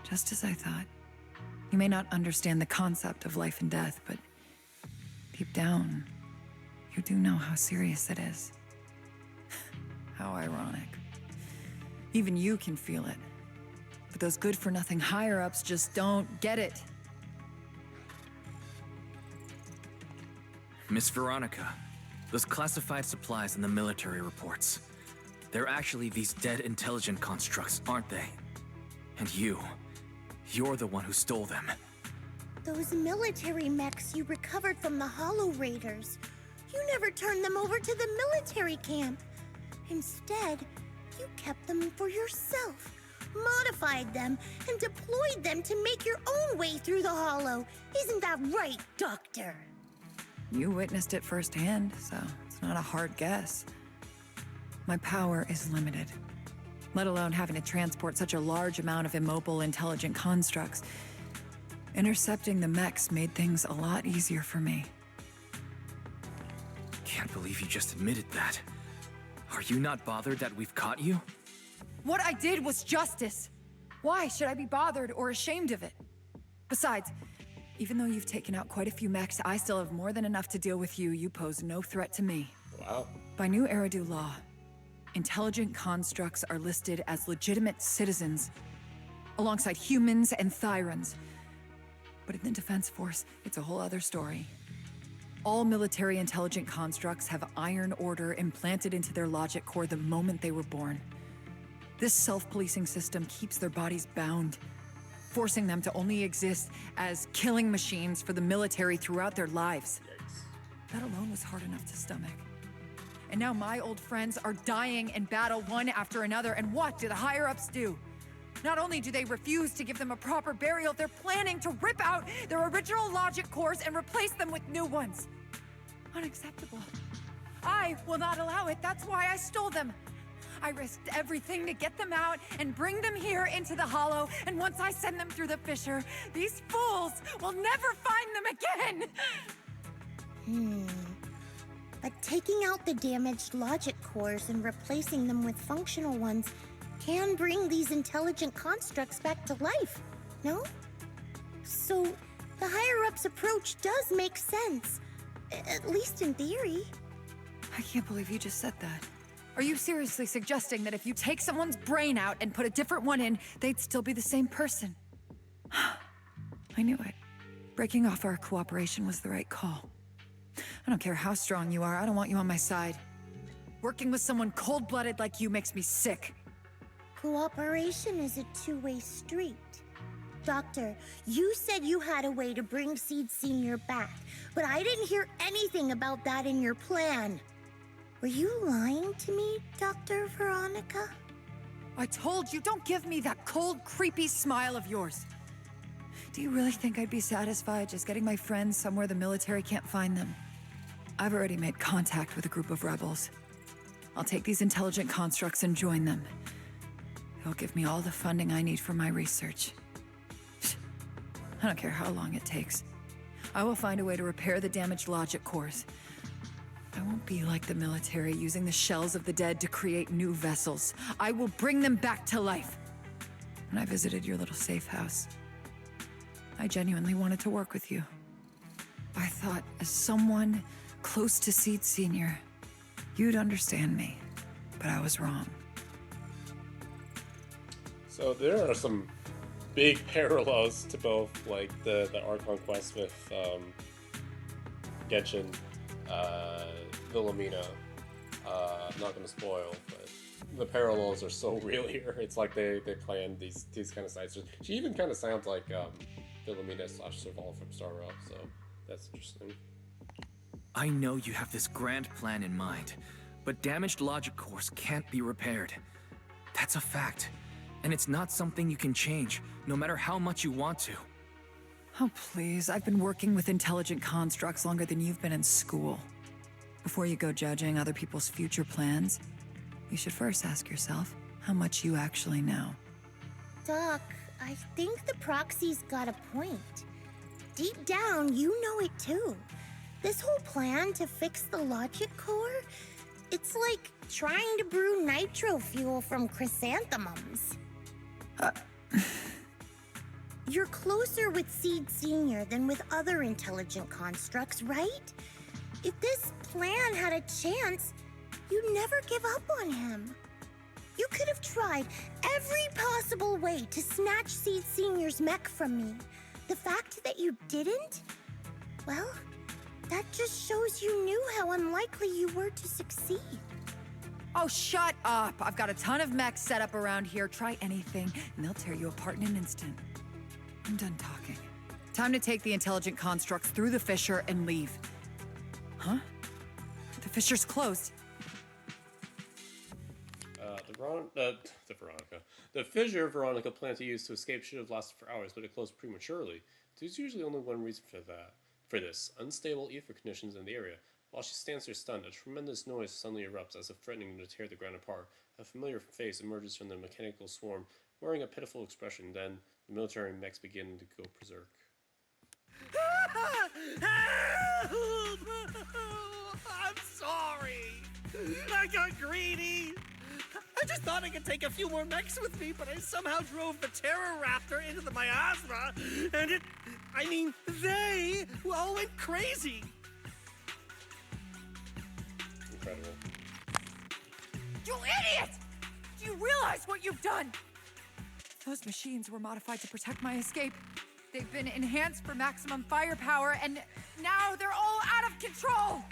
Just as I thought. You may not understand the concept of life and death, but deep down, you do know how serious it is. How ironic. Even you can feel it. But those good-for-nothing higher-ups just don't get it. Miss Veronica, those classified supplies in the military reports, they're actually these dead intelligent constructs, aren't they? And you're the one who stole them. Those military mechs you recovered from the Hollow Raiders. You never turned them over to the military camp. Instead, you kept them for yourself, modified them, and deployed them to make your own way through the Hollow. Isn't that right, Doctor? You witnessed it firsthand, so it's not a hard guess. My power is limited, let alone having to transport such a large amount of immobile, intelligent constructs. Intercepting the mechs made things a lot easier for me. Can't believe you just admitted that. Are you not bothered that we've caught you? What I did was justice. Why should I be bothered or ashamed of it? Besides, even though you've taken out quite a few mechs, I still have more than enough to deal with you. You pose no threat to me. Wow. By new Eridu law, intelligent constructs are listed as legitimate citizens, alongside humans and Thyrans. But in the Defense Force, it's a whole other story. All military intelligent constructs have Iron Order implanted into their logic core the moment they were born. This self-policing system keeps their bodies bound, forcing them to only exist as killing machines for the military throughout their lives. That alone was hard enough to stomach. And now my old friends are dying in battle one after another, and what do the higher-ups do? Not only do they refuse to give them a proper burial, they're planning to rip out their original logic cores and replace them with new ones. Unacceptable. I will not allow it. That's why I stole them. I risked everything to get them out and bring them here into the Hollow, and once I send them through the fissure, these fools will never find them again! But taking out the damaged logic cores and replacing them with functional ones can bring these intelligent constructs back to life, no? So, the higher-ups approach does make sense. At least in theory. I can't believe you just said that. Are you seriously suggesting that if you take someone's brain out and put a different one in, they'd still be the same person? I knew it. Breaking off our cooperation was the right call. I don't care how strong you are, I don't want you on my side. Working with someone cold-blooded like you makes me sick. Cooperation is a two-way street. Doctor, you said you had a way to bring Seed Senior back, but I didn't hear anything about that in your plan. Were you lying to me, Dr. Veronica? I told you, don't give me that cold, creepy smile of yours. Do you really think I'd be satisfied just getting my friends somewhere the military can't find them? I've already made contact with a group of rebels. I'll take these intelligent constructs and join them. They'll give me all the funding I need for my research. I don't care how long it takes. I will find a way to repair the damaged logic cores. I won't be like the military, using the shells of the dead to create new vessels. I will bring them back to life. When I visited your little safe house, I genuinely wanted to work with you. I thought, as someone close to Seed Senior, you'd understand me, but I was wrong. So there are some big parallels to both, like the Archon quest with Genshin, Wilhelmina. I'm not gonna spoil, but the parallels are so real here. It's like they planned these kind of sides. She even kind of sounds like Wilhelmina / Serval from Star Rail, so that's interesting. I know you have this grand plan in mind, but damaged logic cores can't be repaired. That's a fact. And it's not something you can change, no matter how much you want to. Oh, please. I've been working with intelligent constructs longer than you've been in school. Before you go judging other people's future plans, you should first ask yourself how much you actually know. Doc, I think the proxy's got a point. Deep down, you know it too. This whole plan to fix the logic core, it's like trying to brew nitro fuel from chrysanthemums. You're closer with Seed Senior than with other intelligent constructs, right? If this plan had a chance, you'd never give up on him. You could have tried every possible way to snatch Seed Senior's mech from me. The fact that you didn't, well, that just shows you knew how unlikely you were to succeed. Oh, shut up! I've got a ton of mechs set up around here. Try anything, and they'll tear you apart in an instant. I'm done talking. Time to take the intelligent constructs through the fissure and leave. Huh? The fissure's closed. The fissure Veronica planned to use to escape should have lasted for hours, but it closed prematurely. There's usually only one reason for this: unstable ether conditions in the area. While she stands there stunned, a tremendous noise suddenly erupts as if threatening to tear the ground apart. A familiar face emerges from the mechanical swarm, wearing a pitiful expression. Then, the military mechs begin to go berserk. Help! I'm sorry! I got greedy! I just thought I could take a few more mechs with me, but I somehow drove the Terror Raptor into the miasma, and they all went crazy! Incredible. You idiot! Do you realize what you've done? Those machines were modified to protect my escape. They've been enhanced for maximum firepower, and now they're all out of control!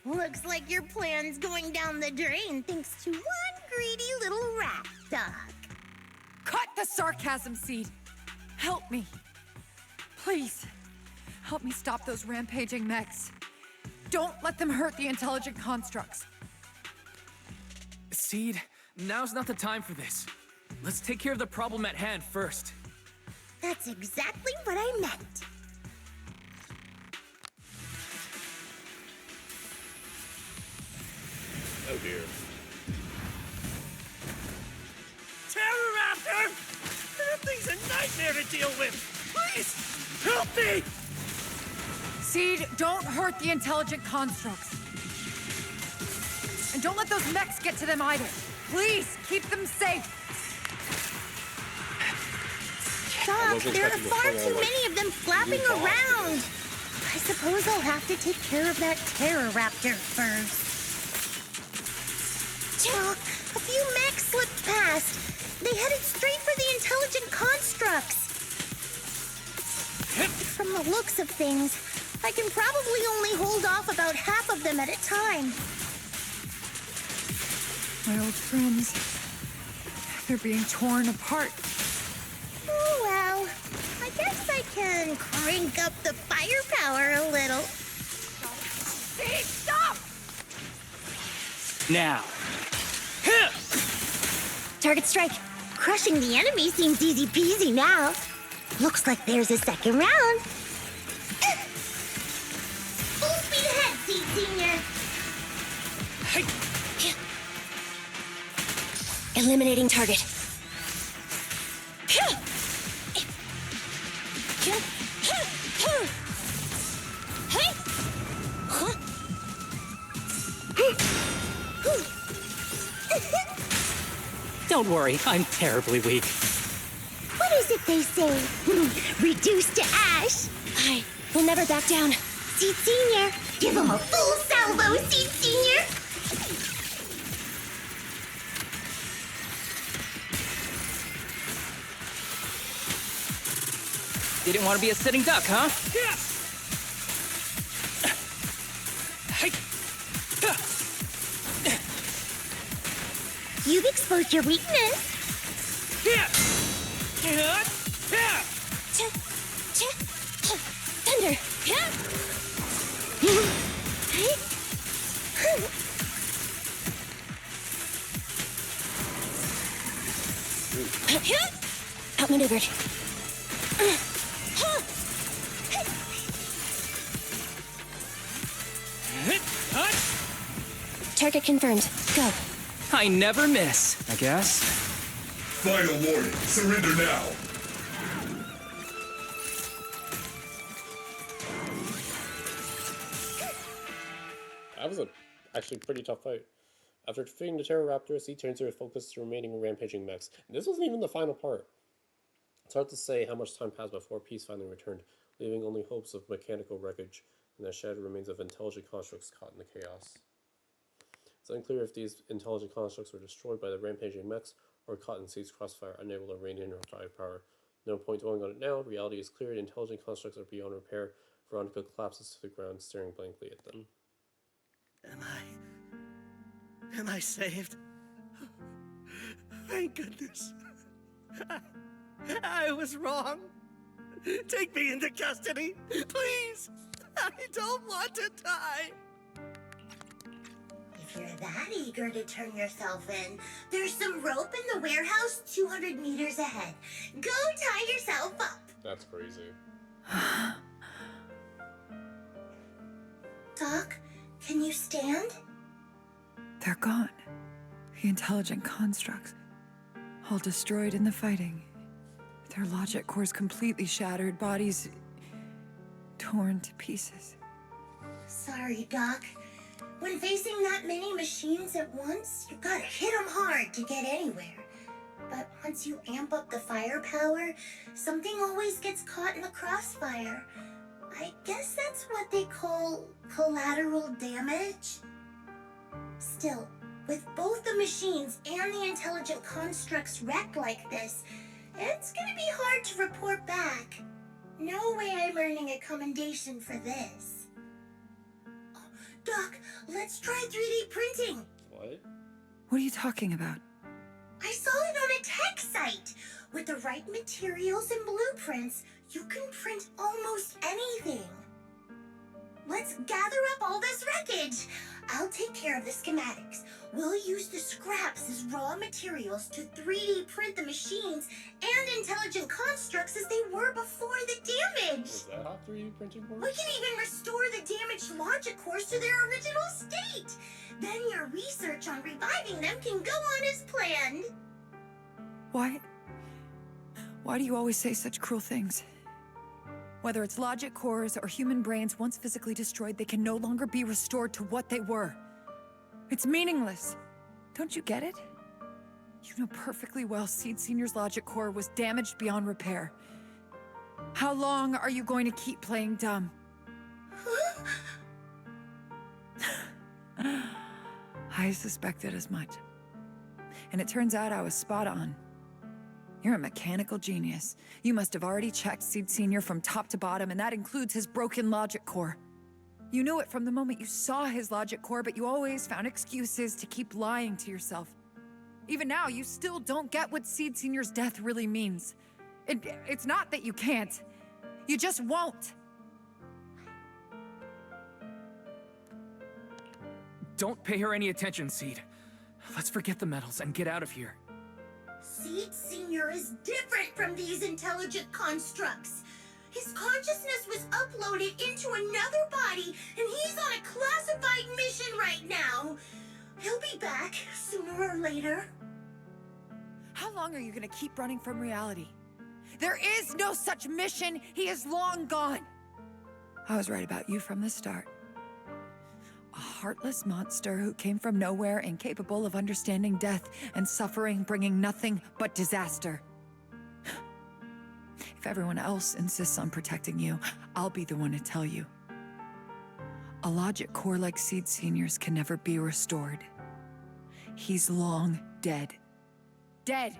Looks like your plan's going down the drain thanks to one greedy little rat, Doc. Cut the sarcasm, Seed. Help me. Please. Help me stop those rampaging mechs. Don't let them hurt the intelligent constructs. Seed, now's not the time for this. Let's take care of the problem at hand first. That's exactly what I meant. Oh dear. Terror Raptor! That thing's a nightmare to deal with! Please, help me! Seed, don't hurt the intelligent constructs. And don't let those mechs get to them either. Please, keep them safe. Doc, there are far too many of them flapping around. I suppose I'll have to take care of that Terror Raptor first. Doc, a few mechs slipped past. They headed straight for the intelligent constructs. from the looks of things, I can probably only hold off about half of them at a time. My old friends. They're being torn apart. Oh well, I guess I can crank up the firepower a little. Hey, stop! Now. Target strike. Crushing the enemy seems easy peasy now. Looks like there's a second round. Full speed ahead, Seed Senior. Eliminating target. Don't worry, I'm terribly weak. What is it they say? Reduced to ash. We'll never back down. Seed Senior, give him a full salvo, Seed Senior. Didn't want to be a sitting duck, huh? You've exposed your weakness. Thunder! Outmaneuvered. Target confirmed. Go. I never miss, I guess. Final warning. Surrender now. That was actually pretty tough fight. After defeating the Pterodactyls, he turns their focus to remaining rampaging mechs. And this wasn't even the final part. It's hard to say how much time passed before peace finally returned, leaving only hopes of mechanical wreckage and the shattered remains of intelligent constructs caught in the chaos. It's unclear if these intelligent constructs were destroyed by the rampaging mechs or caught in Seed's crossfire, unable to rein in her firepower. No point dwelling on it now. Reality is clear. Intelligent constructs are beyond repair. Veronica collapses to the ground, staring blankly at them. Am I saved? Thank goodness. I was wrong. Take me into custody, please. I don't want to die. If you're that eager to turn yourself in, there's some rope in the warehouse 200 meters ahead. Go tie yourself up. That's crazy. Doc, can you stand? They're gone. The intelligent constructs. All destroyed in the fighting. Their logic cores completely shattered, bodies torn to pieces. Sorry, Doc. When facing that many machines at once, you gotta hit them hard to get anywhere. But once you amp up the firepower, something always gets caught in the crossfire. I guess that's what they call collateral damage. Still, with both the machines and the intelligent constructs wrecked like this, it's gonna be hard to report back. No way I'm earning a commendation for this. Oh, Doc, let's try 3D printing. What? What are you talking about? I saw it on a tech site. With the right materials and blueprints, you can print almost anything. Let's gather up all this wreckage. I'll take care of the schematics. We'll use the scraps as raw materials to 3D print the machines and intelligent constructs as they were before the damage. Is that how 3D printing works? We can even restore the damaged logic cores to their original state. Then your research on reviving them can go on as planned. Why do you always say such cruel things? Whether it's logic cores or human brains once physically destroyed, they can no longer be restored to what they were. It's meaningless. Don't you get it? You know perfectly well Seed Senior's logic core was damaged beyond repair. How long are you going to keep playing dumb? I suspected as much. And it turns out I was spot on. You're a mechanical genius. You must have already checked Seed Senior from top to bottom, and that includes his broken logic core. You knew it from the moment you saw his logic core, but you always found excuses to keep lying to yourself. Even now, you still don't get what Seed Senior's death really means. It's not that you can't. You just won't. Don't pay her any attention, Seed. Let's forget the medals and get out of here. Seed Senior is different from these intelligent constructs. His consciousness was uploaded into another body, and he's on a classified mission right now. He'll be back sooner or later. How long are you gonna keep running from reality? There is no such mission. He is long gone. I was right about you from the start. A heartless monster who came from nowhere, incapable of understanding death and suffering, bringing nothing but disaster. If everyone else insists on protecting you, I'll be the one to tell you. A logic core like Seed Senior's can never be restored. He's long dead. Dead.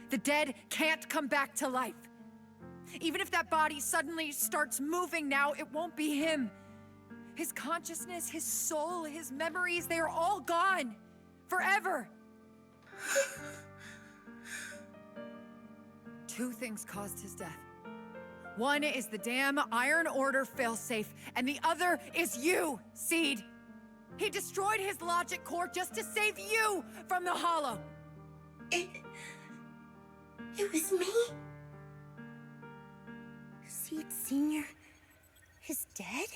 The dead can't come back to life. Even if that body suddenly starts moving now, it won't be him. His consciousness, his soul, his memories, they are all gone. Forever. Two things caused his death. One is the damn Iron Order failsafe, and the other is you, Seed. He destroyed his logic core just to save you from the Hollow. It was me? Seed Senior is dead?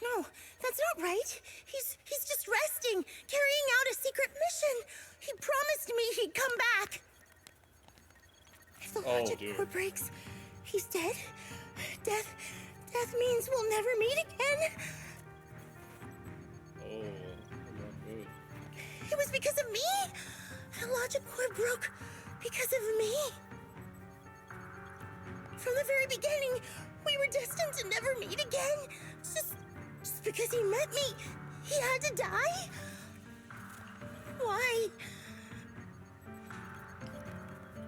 No, that's not right. He's just resting, carrying out a secret mission. He promised me he'd come back. If the logic core breaks, he's dead. Death means we'll never meet again. Oh, not good. It was because of me. The logic core broke because of me. From the very beginning, we were destined to never meet again. Just because he met me, he had to die? Why?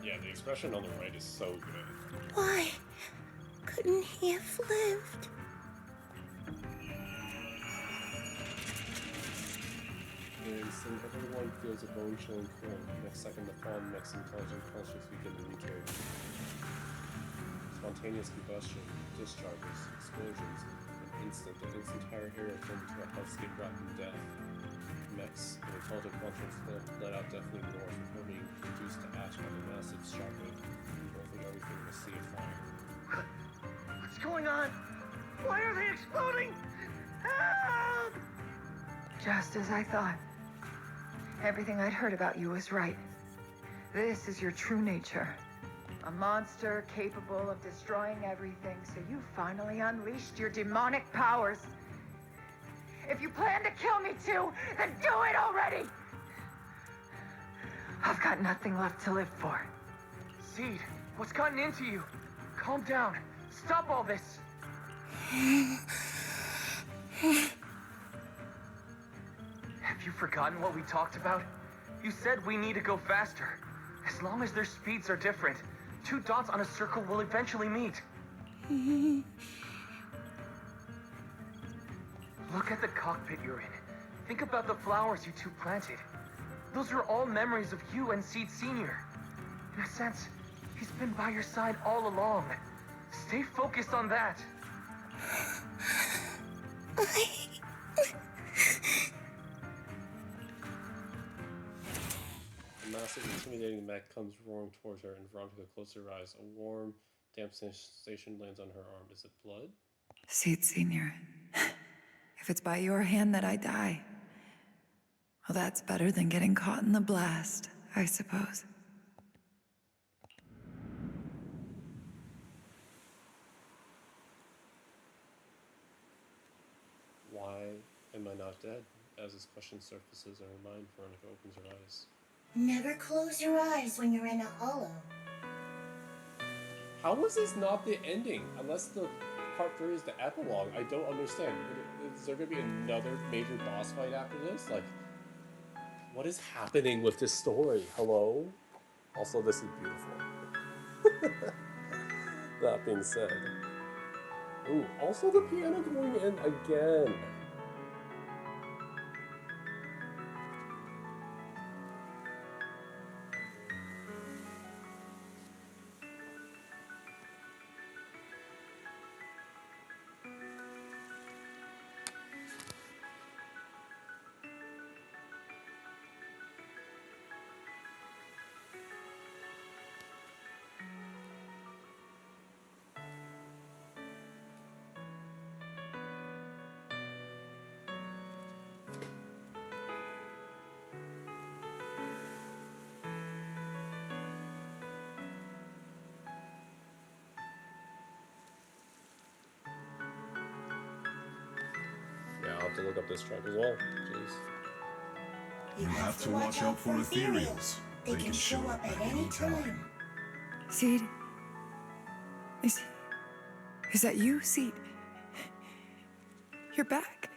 Yeah, the expression on the right is so good. Why couldn't he have lived? Instant, everyone feels a bone-chilling cold. Next second, the fallen mech's intelligent constructs begin to mutate. Spontaneous combustion, discharges, explosions. An instant, the its entire area turned into a hellscape wrapped in death. Mechs and intelligent constructs let out deafening roars before being reduced to ash by the massive shockwave, engulfing everything in a sea of fire. What's going on? Why are they exploding? Help! Just as I thought. Everything I'd heard about you was right. This is your true nature. A monster capable of destroying everything, so you finally unleashed your demonic powers. If you plan to kill me too, then do it already! I've got nothing left to live for. Seed, what's gotten into you? Calm down. Stop all this. Have you forgotten what we talked about? You said we need to go faster. As long as their speeds are different, two dots on a circle will eventually meet. Look at the cockpit you're in. Think about the flowers you two planted. Those are all memories of you and Seed Senior. In a sense, he's been by your side all along. Stay focused on that. A massive, intimidating mech comes roaring towards her, and Veronica closes her eyes. A warm, damp sensation lands on her arm. Is it blood? Seed Senior. If it's by your hand that I die, well, that's better than getting caught in the blast, I suppose. Why am I not dead? As this question surfaces in her mind, Veronica opens her eyes. Never close your eyes when you're in a hollow. How was this not the ending? Unless the part 3 is the epilogue, I don't understand. Is there gonna be another major boss fight after this? Like, what is happening with this story? Hello? Also, this is beautiful. That being said. Ooh, also the piano going in again. Yeah, I'll have to look up this track as well. Jeez. You have to watch out for ethereals. They can show up at any time. Seed? Is that you, Seed? You're back.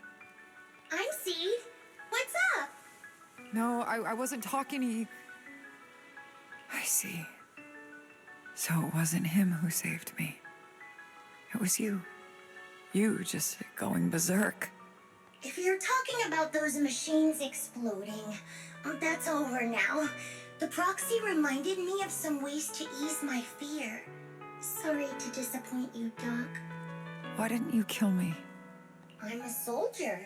I'm Seed. What's up? No, I wasn't talking to you. I see. So it wasn't him who saved me. It was you. You just going berserk. If you're talking about those machines exploding, that's over now. The proxy reminded me of some ways to ease my fear. Sorry to disappoint you, Doc. Why didn't you kill me? I'm a soldier.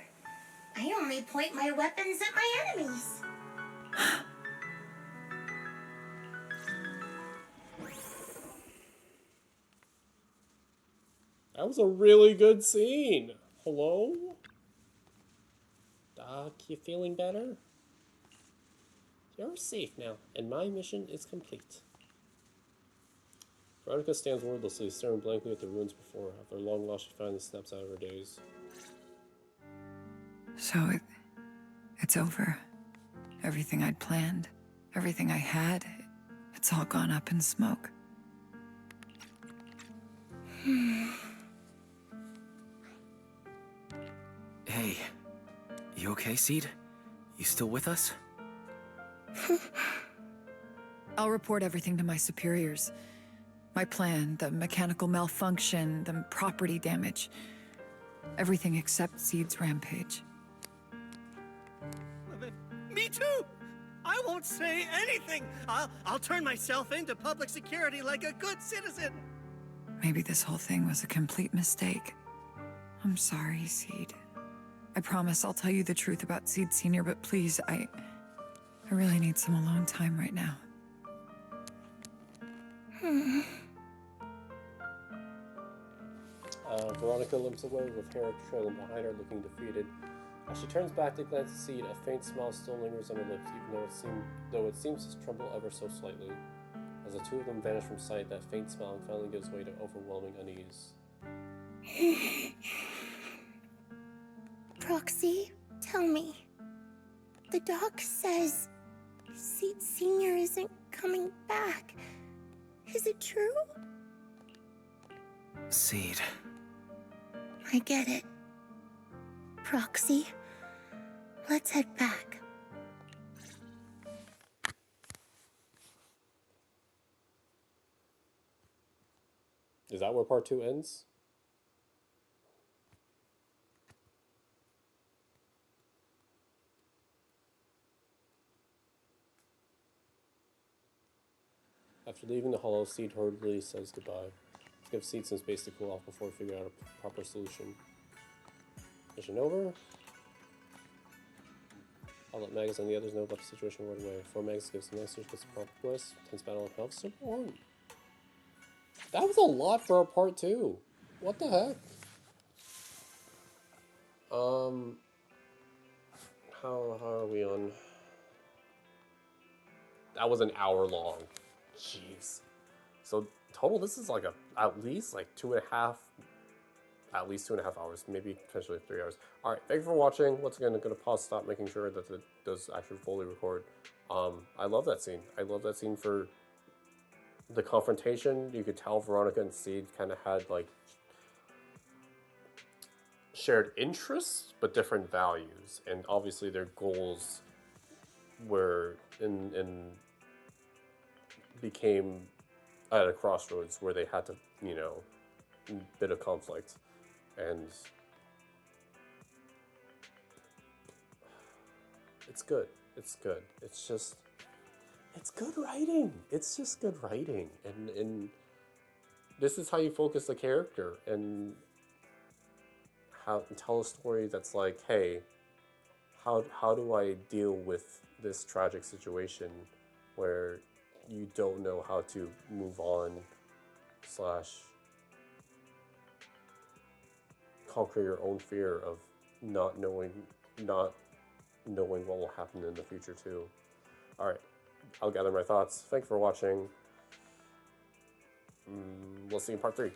I only point my weapons at my enemies. That was a really good scene. Hello? Doc, you feeling better? You're safe now, and my mission is complete. Veronica stands wordlessly, staring blankly at the ruins before her. After long lost, she finally snaps out of her daze. So it's over. Everything I'd planned, everything I had, it's all gone up in smoke. Hey, you okay, Seed? You still with us? I'll report everything to my superiors. My plan, the mechanical malfunction, the property damage. Everything except Seed's rampage. Me too! I won't say anything! I'll turn myself into public security like a good citizen! Maybe this whole thing was a complete mistake. I'm sorry, Seed. I promise I'll tell you the truth about Seed Sr., but please, I really need some alone time right now. Veronica limps away with hair trailing behind her, looking defeated. As she turns back to glance at Seed, a faint smile still lingers on her lips, even though it seems to tremble ever so slightly. As the two of them vanish from sight, that faint smile finally gives way to overwhelming unease. Proxy, tell me. The doc says Seed Sr. isn't coming back. Is it true? Seed. I get it. Proxy, let's head back. Is that where part 2 ends? After leaving the hollow, Seed hurriedly says goodbye. Give Seed some space to cool off before figuring out a proper solution. Mission over. I'll let Magus and the others know about the situation right away. Before Magus gives the answers, gets the proper quest, tense battle and health, super one. That was a lot for a part 2. What the heck? How are we on? That was an hour long. Jeez. So total, this is like at least 2.5 hours, maybe potentially 3 hours. All right, thank you for watching. Once again, I'm gonna pause, stop, making sure that it does actually fully record. I love that scene. I love that scene for the confrontation. You could tell Veronica and Seed kind of had like shared interests, but different values, and obviously their goals were in became at a crossroads where they had to, you know, bit of conflict, and it's good. It's good. It's just, it's good writing. It's just good writing, and this is how you focus the character and how tell a story that's like, hey, how do I deal with this tragic situation where you don't know how to move on slash conquer your own fear of not knowing what will happen in the future too. All right, I'll gather my thoughts. Thank you for watching. We'll see you in part 3.